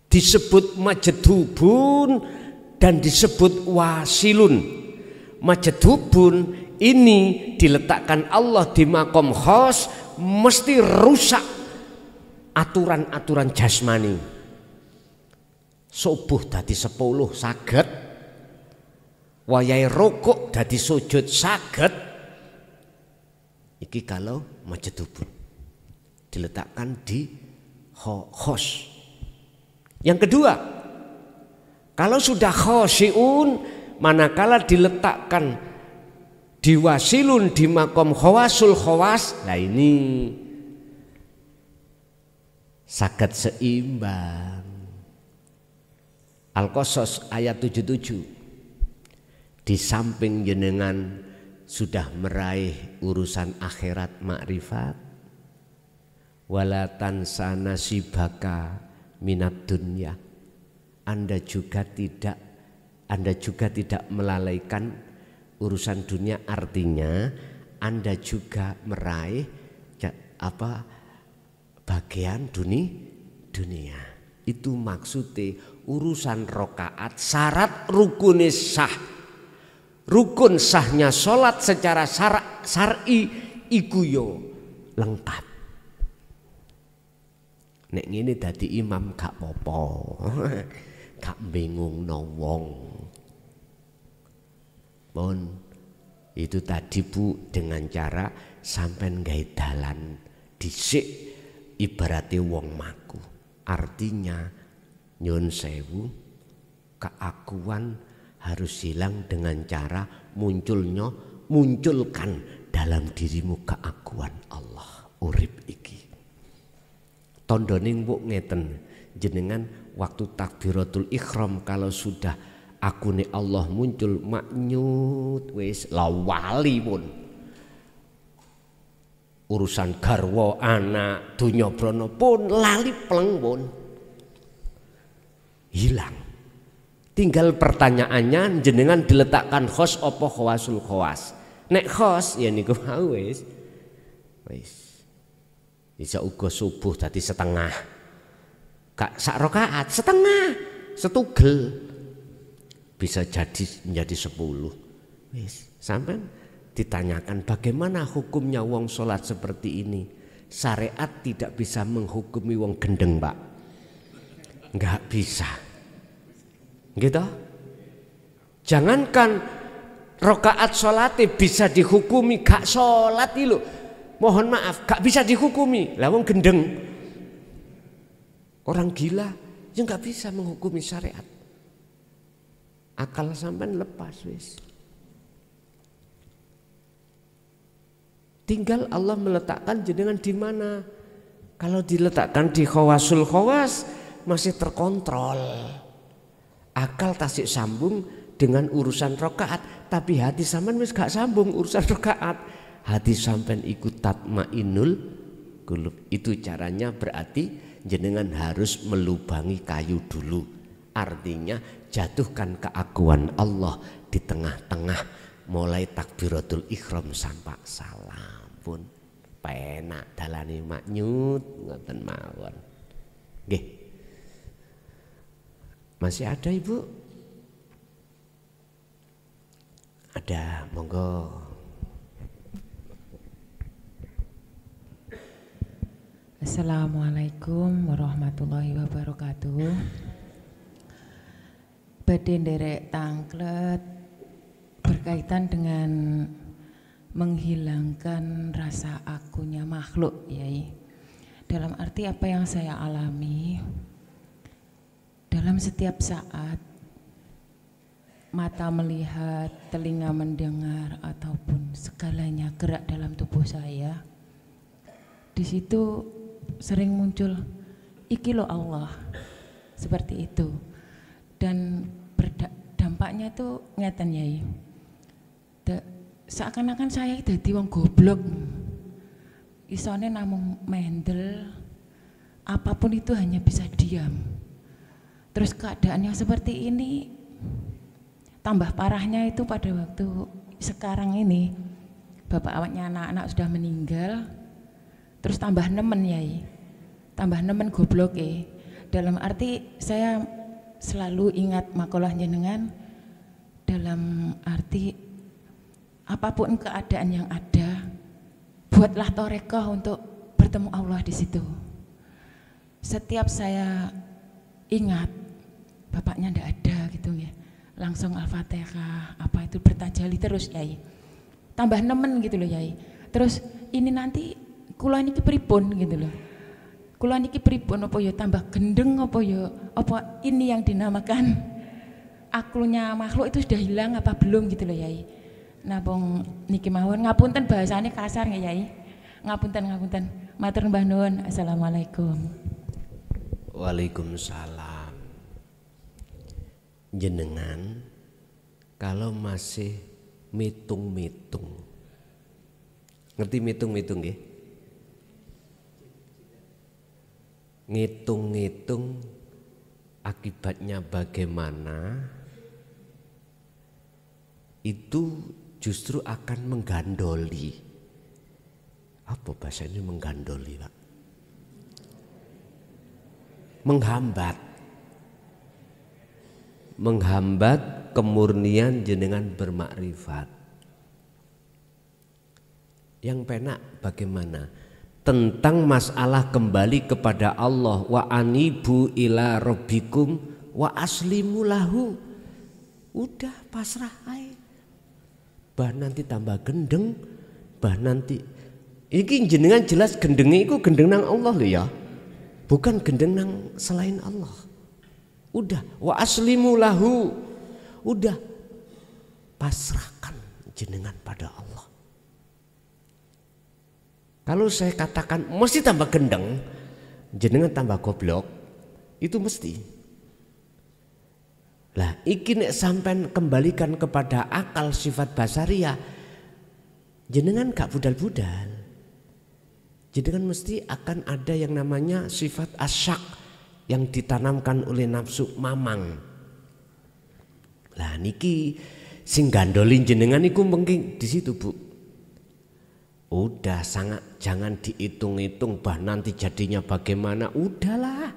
Disebut majdubun dan disebut wasilun. Majdubun ini diletakkan Allah di makom khos, mesti rusak aturan-aturan jasmani. Subuh dadi 10 saged, wayahe rukuk dadi sujud saged. Iki kalau majdubun diletakkan di khos. Yang kedua, kalau sudah khosyiun, manakala diletakkan di wasilun di makom khawasul khawas, nah ini saged seimbang. Al-Qasas ayat 77. Di samping jenengan sudah meraih urusan akhirat makrifat, wala tansa nasibaka minat dunya. Anda juga tidak melalaikan urusan dunia, artinya Anda juga meraih bagian dunia. Itu maksudnya urusan rokaat syarat rukun sah. Rukun sahnya sholat secara syar'i iku yo lengkap. Nek ngene dadi imam gak apa-apa. Gak bingungno wong. Pun itu tadi Bu, dengan cara sampean gawe dalan dhisik ibarate wong maku. Artinya nyun sewu, keakuan harus hilang dengan cara munculkan dalam dirimu keakuan Allah. Urip iki tandane mbok ngeten, jenengan waktu takbiratul ihram kalau sudah akune Allah muncul maknyut wis lawali pun urusan garwa anak dunya brana pun lali pleng pun hilang. Tinggal pertanyaannya jenengan diletakkan khos apa khawasul khawas. Nek khos ya niku wis bisa uga subuh dadi setengah, gak sak rakaat, setengah, setugel, bisa jadi menjadi 10. Wis, sampai ditanyakan bagaimana hukumnya wong sholat seperti ini. Syariat tidak bisa menghukumi wong gendeng, Pak. Nggak bisa. Gitu. Jangankan rokaat sholatnya bisa dihukumi gak sholat itu, mohon maaf gak bisa dihukumi. Lah wong gendeng, orang gila yang gak bisa menghukumi syariat. Akal sampean lepas wis. Tinggal Allah meletakkan jenengan di mana. Kalau diletakkan di khawasul khawas masih terkontrol. Akal tasik sambung dengan urusan rokaat, tapi hati sampean wis gak sambung urusan rokaat. Hati sampean ikut tatmainul qulub. Itu caranya berarti jenengan harus melubangi kayu dulu. Artinya jatuhkan keakuan Allah di tengah-tengah, mulai takbiratul ihram sampai salam pun penak dalane maknyut ngoten mawon. Nggih. Masih ada Ibu? Ada, monggo. Assalamualaikum warahmatullahi wabarakatuh. Badhe nderek tangklet berkaitan dengan menghilangkan rasa akunya makhluk, Yai. Dalam arti apa yang saya alami dalam setiap saat, mata melihat, telinga mendengar, ataupun segalanya gerak dalam tubuh saya, di situ sering muncul iki lo Allah, seperti itu. Dan dampaknya itu ngeten, Yai. Seakan-akan saya dadi wong goblok, isone namung mendel, apapun itu hanya bisa diam. Terus keadaan yang seperti ini tambah parahnya itu pada waktu sekarang ini, bapak awaknya anak-anak sudah meninggal, terus tambah nemen, Yai, tambah nemen goblok. Dalam arti saya selalu ingat makalah jenengan, dalam arti apapun keadaan yang ada, buatlah torekoh untuk bertemu Allah di situ. Setiap saya ingat bapaknya ndak ada gitu ya, langsung Al-Fatihah apa itu bertajali terus, Yai. Tambah nemen gitu loh, Yai. Terus ini nanti kula niki pripun gitu loh. Kula niki pripun, apa ya tambah gendeng, apa ya apa ini yang dinamakan aklnya makhluk itu sudah hilang apa belum gitu loh, Yai. Nah bong niki mawon, ngapunten bahasane kasar nggih, Yai. Ngapunten. Matur mbah nuwun. Assalamualaikum. Waalaikumsalam. Jenengan kalau masih mitung-mitung, ngerti mitung-mitung nggih? Ngitung-ngitung akibatnya bagaimana, itu justru akan menggandoli. Apa bahasa ini menggandoli, Pak? Menghambat kemurnian jenengan bermakrifat. Yang penak bagaimana? Tentang masalah kembali kepada Allah, wa anibu ila rabbikum wa aslimu lahu. Udah pasrah aja. Bah nanti tambah gendeng, bah nanti iki jenengan jelas gendengnya iku gendeng nang Allah lho ya. Bukan gendeng nang selain Allah. Udah wa aslimu lahu. Udah pasrahkan jenengan pada Allah. Kalau saya katakan mesti tambah gendeng, jenengan tambah goblok, itu mesti. Lah iki nek sampean kembalikan kepada akal sifat basaria, jenengan gak budal-budal. Jenengan mesti akan ada yang namanya sifat asyak yang ditanamkan oleh nafsu mamang. Lah niki sing gandolin jenengan iku mungkin di situ, Bu. Udah sangat jangan dihitung-hitung bah nanti jadinya bagaimana, udahlah.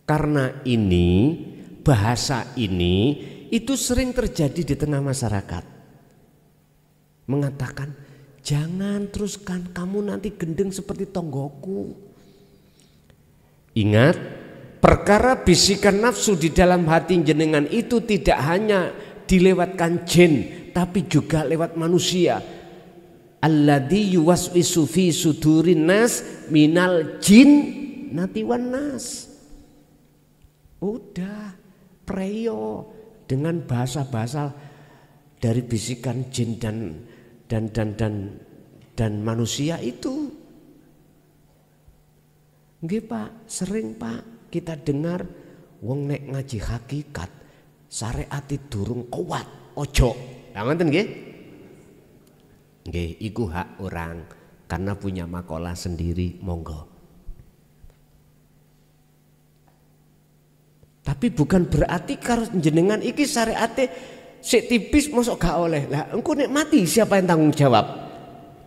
Karena ini bahasa ini itu sering terjadi di tengah masyarakat. Mengatakan jangan teruskan, kamu nanti gendeng seperti tonggoku. Ingat, perkara bisikan nafsu di dalam hati jenengan itu tidak hanya dilewatkan jin tapi juga lewat manusia. Alladzi yuwaswisu fi sudurin nas minal jin nati wan nas. Udah preyo dengan bahasa-bahasa dari bisikan jin dan manusia itu. Nggih Pak, sering Pak kita dengar wong nek ngaji hakikat syariat durung kuat, ojo. Lah ngoten nggih? Nggih, iku hak orang karena punya makalah sendiri, monggo. Tapi bukan berarti kalau jenengan iki syariate sik tipis mosok gak oleh. Lah engko nek mati siapa yang tanggung jawab?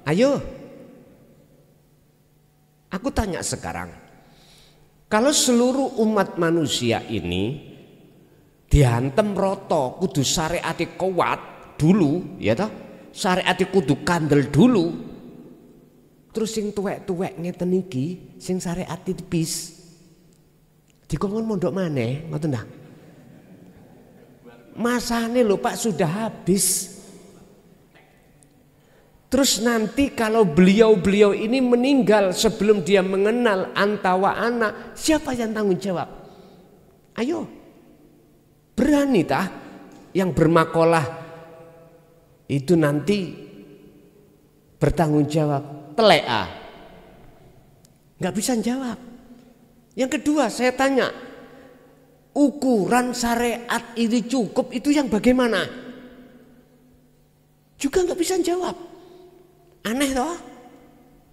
Ayo. Aku tanya sekarang. Kalau seluruh umat manusia ini dihantem roto kudu syariate kuat dulu, ya toh? Syariate kudu kandel dulu. Terus sing tuwek-tuwek ngeten iki sing syariate tipis dikongkon mondok maneh, ngoten dah. Masane lho Pak sudah habis. Terus nanti kalau beliau-beliau ini meninggal sebelum dia mengenal anta wa ana, siapa yang tanggung jawab? Ayo. Berani tah yang bermakalah itu nanti bertanggung jawab. Telek ah. Enggak bisa jawab. Yang kedua saya tanya, ukuran syariat ini cukup itu yang bagaimana? Juga nggak bisa jawab. Aneh toh?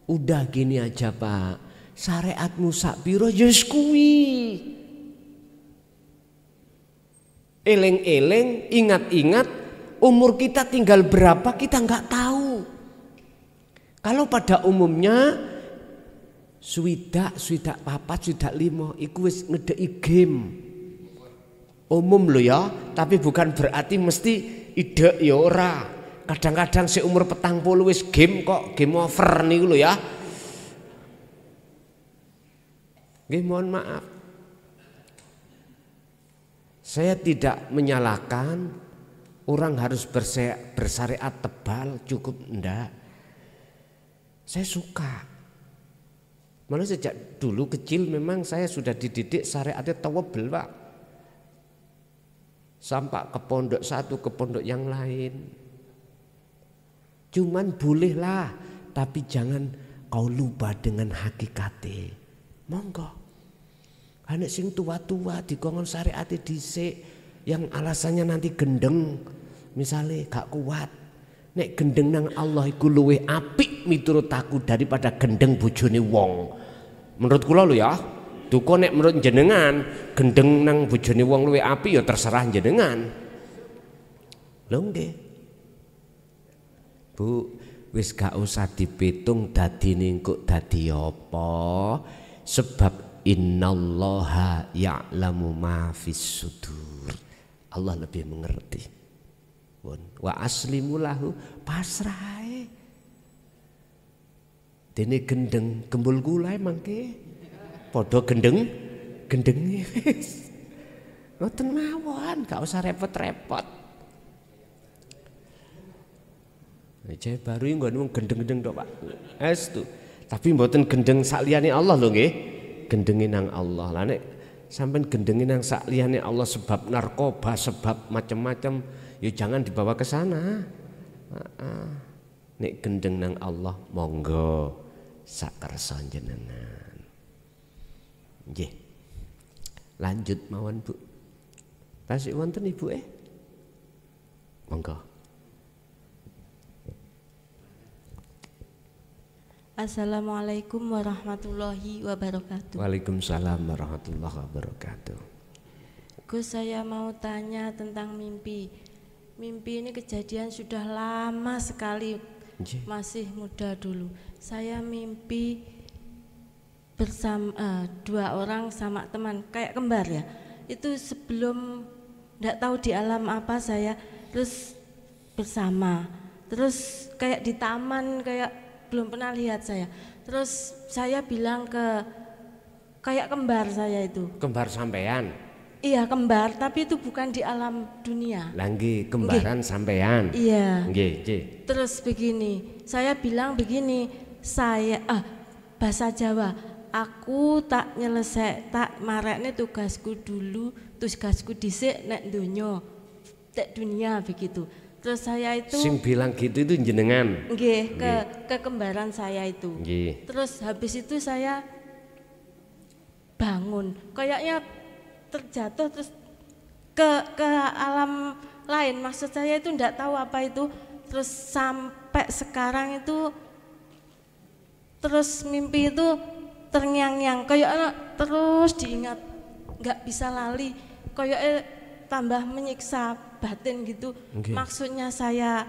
Udah gini aja Pak, syariatmu sak piro yes kuwi. Eleng-eleng, ingat-ingat umur kita tinggal berapa kita nggak tahu. Kalau pada umumnya swidak papat, swidak limo, iku wis ngedeki game. Umum lo ya, tapi bukan berarti mesti ide ya ora. Kadang-kadang seumur 40 wis game kok, game over niku lo ya. Nggih mohon maaf. Saya tidak menyalahkan orang harus bersyariat tebal, cukup enggak. Saya suka. Malah sejak dulu kecil memang saya sudah dididik syariatnya tawabel Pak. Sampai ke pondok satu ke pondok yang lain. Cuman bolehlah, tapi jangan kau lupa dengan hakikate. Monggo. Anak sing tua-tua dikongkon syariate dhisik yang alasannya nanti gendeng, misalnya gak kuat. Nek gendeng nang Allah iku luwih apik miturut aku daripada gendeng bojone wong. Menurut kula lho ya. Duko nek menurut jenengan gendeng nang bojone wong luwih apik ya terserah jenengan. Lho nggih. Bu, wis gak usah dipitung dadine kok dadi apa? Sebab innallaha ya'lamu ma fis sudur. Allah lebih mengerti. Wa aslimu lahu, pasrahe. Dene gendeng gembul gulai mangke padha gendenge wis. Ngoten mawon, gak usah repot-repot. Aja baru nggon gendeng-gendeng tok Pak. Estu. Tapi mboten gendeng sak liyane Allah lho nggih. Gendenge nang Allah. Lah nek sampean gendenge nang sak liyane Allah sebab narkoba, sebab macam-macam, ya jangan dibawa ke sana. Nek gendeng nang Allah monggo sak kersa jenengan. Nggih. Lanjut mawon Bu. Tasik wonten Ibu monggo. Assalamualaikum warahmatullahi wabarakatuh. Waalaikumsalam warahmatullahi wabarakatuh. Gus, saya mau tanya tentang mimpi. Mimpi ini kejadian sudah lama sekali, masih muda dulu. Saya mimpi bersama dua orang sama teman, kayak kembar ya. Itu sebelum enggak tahu di alam apa saya, terus bersama. Terus kayak di taman, kayak belum pernah lihat saya. Terus saya bilang ke kayak kembar saya itu. Kembar sampean? Iya kembar, tapi itu bukan di alam dunia. Langgi kembaran sampean. Iya. Nggih, nggih. Terus begini, saya bilang begini, saya bahasa Jawa, aku tak marekne tugasku dulu, tugasku dhisik nek donya, tek dunia begitu. Terus saya itu Sing bilang gitu itu jenengan. nggih ke kembaran saya itu. Nggih. Terus habis itu saya bangun, kayaknya terjatuh terus ke alam lain. Maksud saya itu enggak tahu apa itu. Terus sampai sekarang itu terus mimpi itu terngiang-ngiang, kayak terus diingat, nggak bisa lali, kayak tambah menyiksa batin gitu. Okay. Maksudnya saya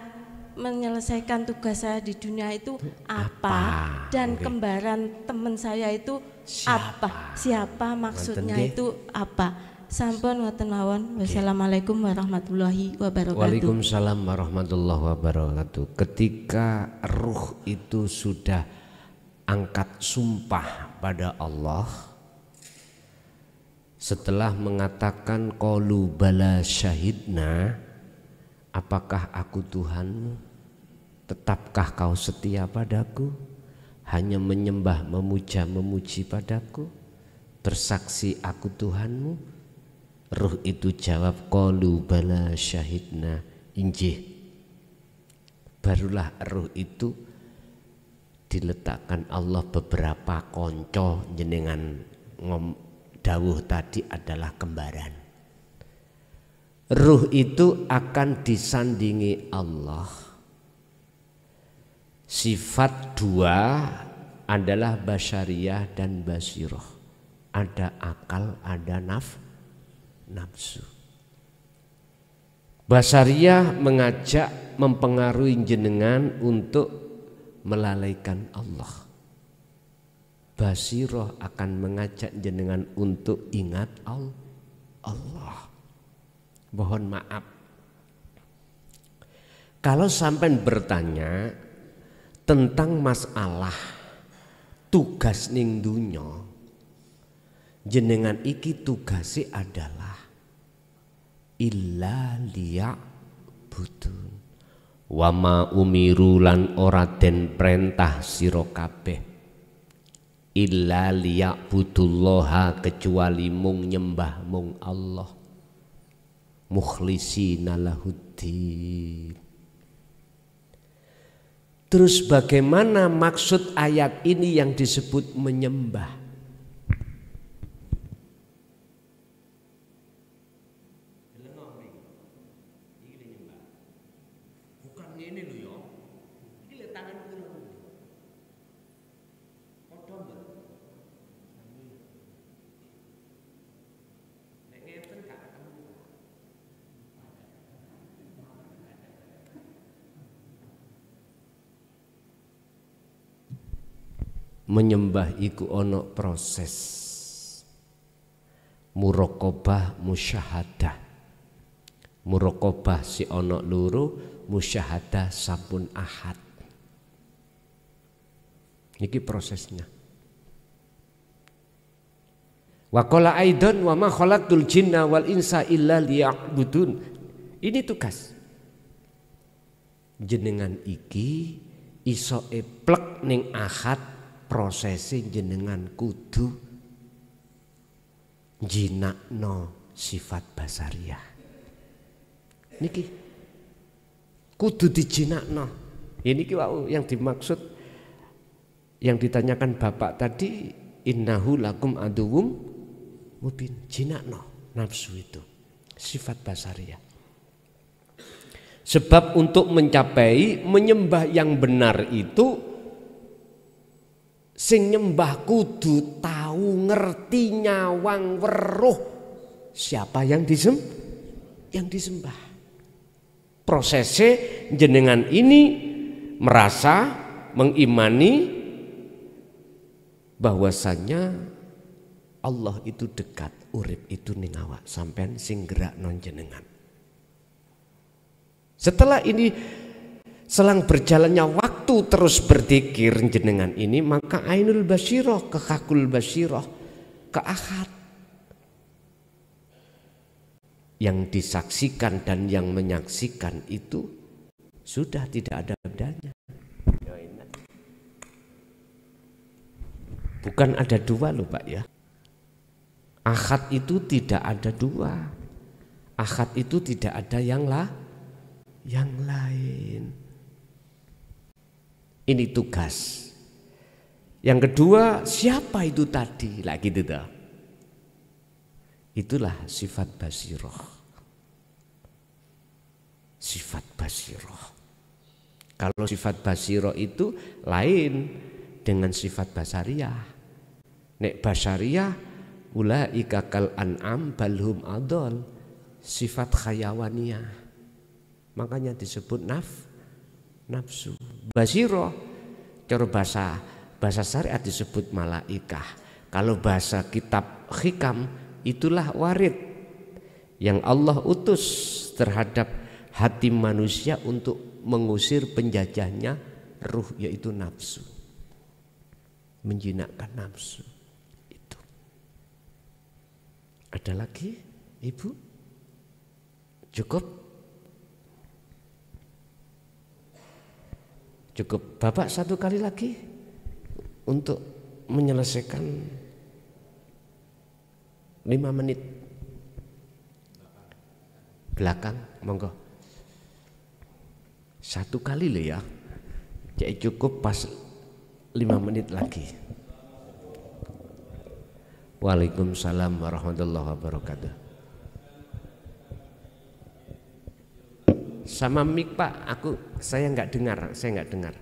menyelesaikan tugas saya di dunia itu apa? Dan Okay. kembaran teman saya itu siapa maksudnya Ngoten, itu apa? Sampun ngoten mawon. Wassalamualaikum warahmatullahi wabarakatuh. Waalaikumsalam warahmatullahi wabarakatuh. Ketika ruh itu sudah angkat sumpah pada Allah, setelah mengatakan qalu bala syahidna, apakah aku Tuhanmu? Tetapkah kau setia padaku? Hanya menyembah, memuja, memuji padaku? Bersaksi aku Tuhanmu? Ruh itu jawab qalu bala syahidna, injih. Barulah ruh itu diletakkan Allah beberapa konco, jenengan dawuh tadi adalah kembaran. Ruh itu akan disandingi Allah. Sifat dua adalah basyariyah dan basirah. Ada akal, ada nafsu. Basyariyah mengajak, mempengaruhi jenengan untuk melalaikan Allah. Basirah akan mengajak jenengan untuk ingat Allah. Mohon maaf, kalau sampai bertanya tentang masalah tugas ning dunya, jenengan iki tugase adalah illa liya'budun. Wama umiru lan ora den perintah sira kabeh illa liya'budullaha, kecuali mung nyembah mung Allah, mukhlisina lahuddin. Terus bagaimana maksud ayat ini yang disebut menyembah? Menyembah iku ono proses muraqabah musyahadah. Muraqabah si ono loro, musyahadah sampun ahad. Niki prosesnya. Wa qala aidan wa ma khalaqtul jinna wal insa illa liya'budun. Ini tugas. Jenengan iki iso eplek ning ahad, prosesi jenengan kudu jinakno sifat basariyah. Niki kudu dijinakno. Ini wau yang dimaksud, yang ditanyakan Bapak tadi, innahu lakum aduwwum mubin. Jinakno nafsu itu, sifat basariyah. Sebab untuk mencapai menyembah yang benar itu, sing nyembah kudu tahu, ngerti, nyawang, weruh siapa yang disembah. Prosesnya jenengan ini merasa mengimani bahwasannya Allah itu dekat, urip itu ning awak sampean sing gerakno jenengan. Setelah ini, selang berjalannya waktu terus berzikir jenengan ini, maka ainul basyirah, kekakul basyirah, ke ahad. yang disaksikan dan yang menyaksikan itu sudah tidak ada bedanya. Bukan ada dua loh Pak ya. Ahad itu tidak ada dua. Ahad itu tidak ada yang lain. Ini tugas. Yang kedua, siapa itu tadi? Lah gitu dah. Itulah sifat basiroh. Sifat basiroh. Kalau sifat basiroh itu lain dengan sifat basariyah. Nek basariyah ulaika kal an'am balhum adol. Sifat khayawaniyah. Makanya disebut nafsu. Basiroh cara bahasa syariat disebut malaikah. Kalau bahasa kitab hikam itulah warid yang Allah utus terhadap hati manusia untuk mengusir penjajahnya ruh, yaitu nafsu, menjinakkan nafsu. Itu ada lagi Ibu? Cukup Bapak satu kali lagi untuk menyelesaikan 5 menit belakang, monggo. Satu kali loh ya. Jadi cukup pas 5 menit lagi. Waalaikumsalam warahmatullahi wabarakatuh. Sama mic Pak, saya nggak dengar.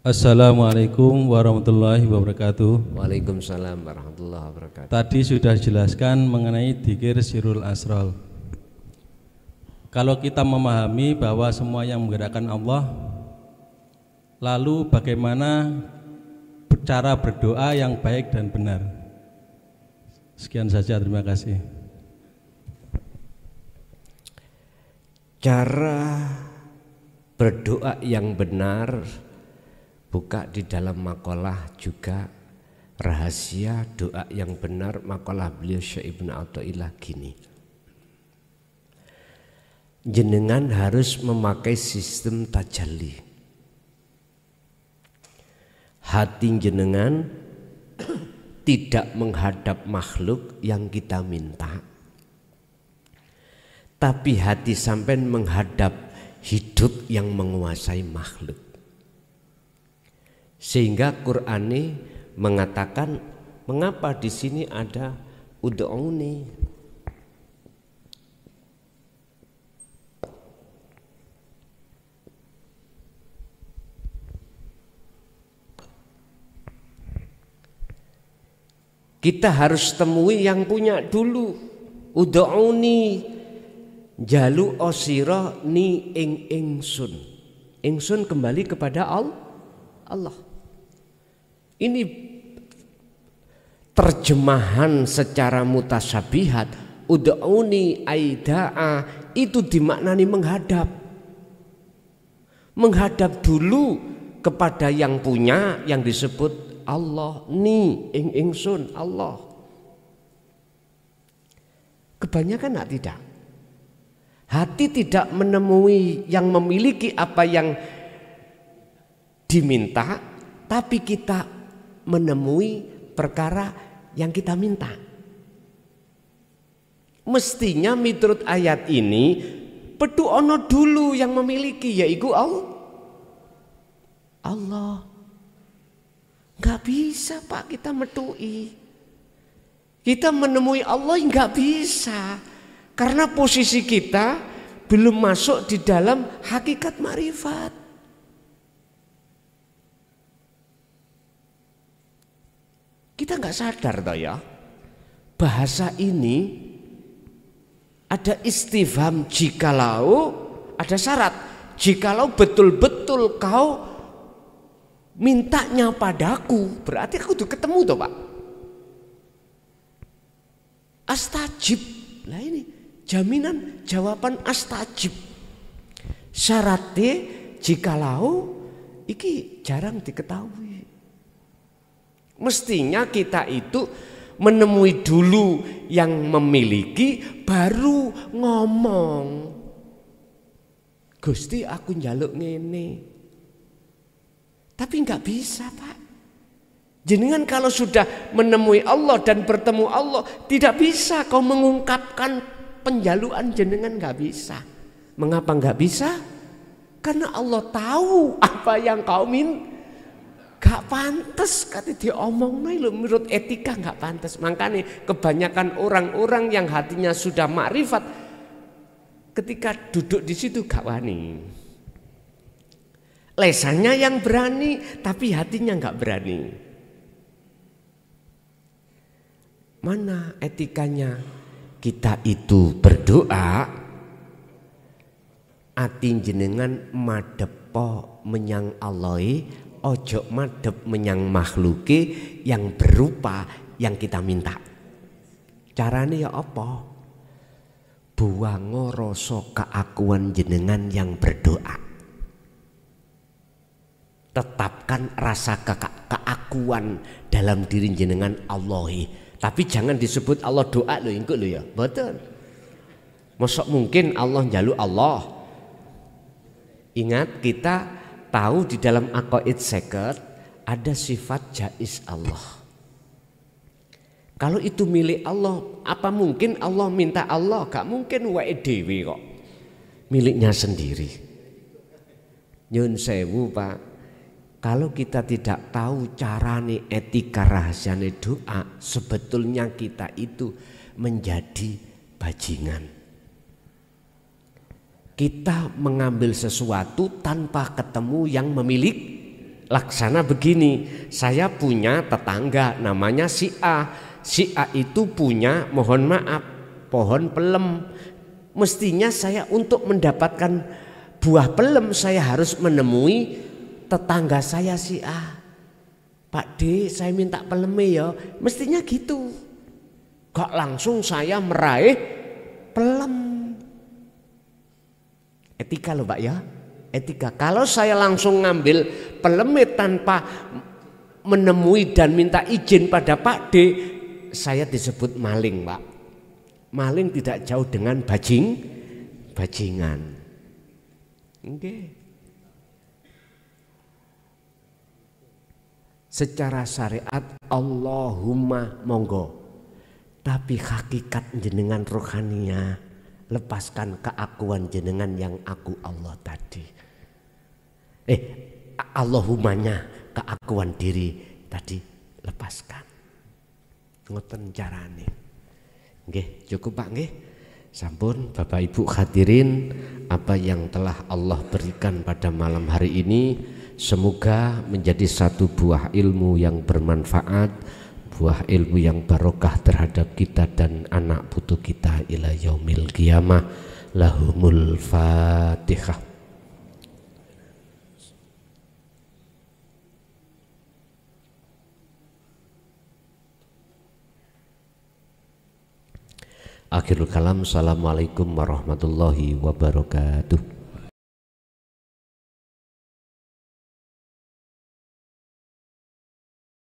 Assalamualaikum warahmatullahi wabarakatuh. Waalaikumsalam warahmatullahi wabarakatuh. Tadi sudah dijelaskan mengenai dzikir sirrul asrar. Kalau kita memahami bahwa semua yang menggerakkan Allah, lalu bagaimana cara berdoa yang baik dan benar? Sekian saja, terima kasih. Cara berdoa yang benar buka di dalam makalah juga rahasia doa yang benar. Makalah beliau Syekh Ibnu Athaillah gini, jenengan harus memakai sistem tajalli. Hati jenengan tidak menghadap makhluk yang kita minta, tapi hati sampean menghadap hidup yang menguasai makhluk. Sehingga Qur'ani mengatakan, mengapa di sini ada ud'uni? Kita harus temui yang punya dulu. Ud'uni jalu osiro ni ingsun. Ingsun kembali kepada Allah. Ini terjemahan secara mutasyabihat. Ud'uni aida'a itu dimaknani menghadap. Menghadap dulu kepada yang punya, yang disebut Allah. Ni ingsun Allah. Kebanyakan tidak. Hati tidak menemui yang memiliki apa yang diminta, tapi kita menemui perkara yang kita minta. Mestinya menurut ayat ini pedu ono dulu yang memiliki, yaitu Allah. Nggak bisa Pak kita metui. Kita menemui Allah nggak bisa. Karena posisi kita belum masuk di dalam hakikat ma'rifat. Kita nggak sadar toh ya, bahasa ini ada istifham jikalau, ada syarat. Jikalau betul-betul kau mintanya padaku, berarti aku tuh ketemu toh Pak. Astajib, lah ini jaminan jawaban astajib. Syaratnya jikalau iki jarang diketahui. Mestinya kita itu menemui dulu yang memiliki, baru ngomong. Gusti aku njaluk ngene. Tapi nggak bisa Pak. Jenengan kalau sudah menemui Allah dan bertemu Allah, tidak bisa kau mengungkapkan penjaluan jenengan, nggak bisa. Mengapa nggak bisa? Karena Allah tahu apa yang kau minta. Gak pantas kata diomong lho, menurut etika gak pantas. Makanya kebanyakan orang-orang yang hatinya sudah makrifat, ketika duduk di situ gak wani. Lesannya yang berani, tapi hatinya gak berani. Mana etikanya? Kita itu berdoa, ati jenengan madepo menyang Allahi, ojo madep menyang makhluke yang berupa yang kita minta. Caranya ya apa? Buango rasa keakuan jenengan yang berdoa. Tetapkan rasa keakuan dalam diri jenengan Allahi. Tapi jangan disebut Allah doa loh, engko loh ya. Betul. Mosok mungkin Allah njaluk Allah. Ingat kita tahu di dalam aqaid seket ada sifat jaiz Allah. Kalau itu milik Allah, apa mungkin Allah minta Allah? Gak mungkin wae dhewe kok. Miliknya sendiri. Nyun sewu Pak, kalau kita tidak tahu carane etika rahasiane doa, sebetulnya kita itu menjadi bajingan. Kita mengambil sesuatu tanpa ketemu yang memiliki. Laksana begini, saya punya tetangga namanya si A. Si A itu punya, mohon maaf, pohon pelem. Mestinya saya untuk mendapatkan buah pelem, saya harus menemui tetangga saya si A. Pak D, saya minta peleme ya. Mestinya gitu. Gak langsung saya meraih pelem. Etika loh Pak ya, etika. Kalau saya langsung ngambil pelemit tanpa menemui dan minta izin pada Pak D, saya disebut maling Pak. Maling tidak jauh dengan bajingan. Oke. Secara syariat Allahumma monggo. Tapi hakikat jenengan rohaninya, lepaskan keakuan jenengan yang aku Allah tadi. Allahumanya keakuan diri tadi lepaskan. Ngoten carane. Nggih, cukup Pak nggih. Sampun Bapak Ibu hadirin, apa yang telah Allah berikan pada malam hari ini semoga menjadi satu buah ilmu yang bermanfaat, buah ilmu yang barokah terhadap kita dan anak putu kita ila yaumil qiyamah. Lahumul Fatihah. Akhirul kalam. Assalamualaikum warahmatullahi wabarakatuh.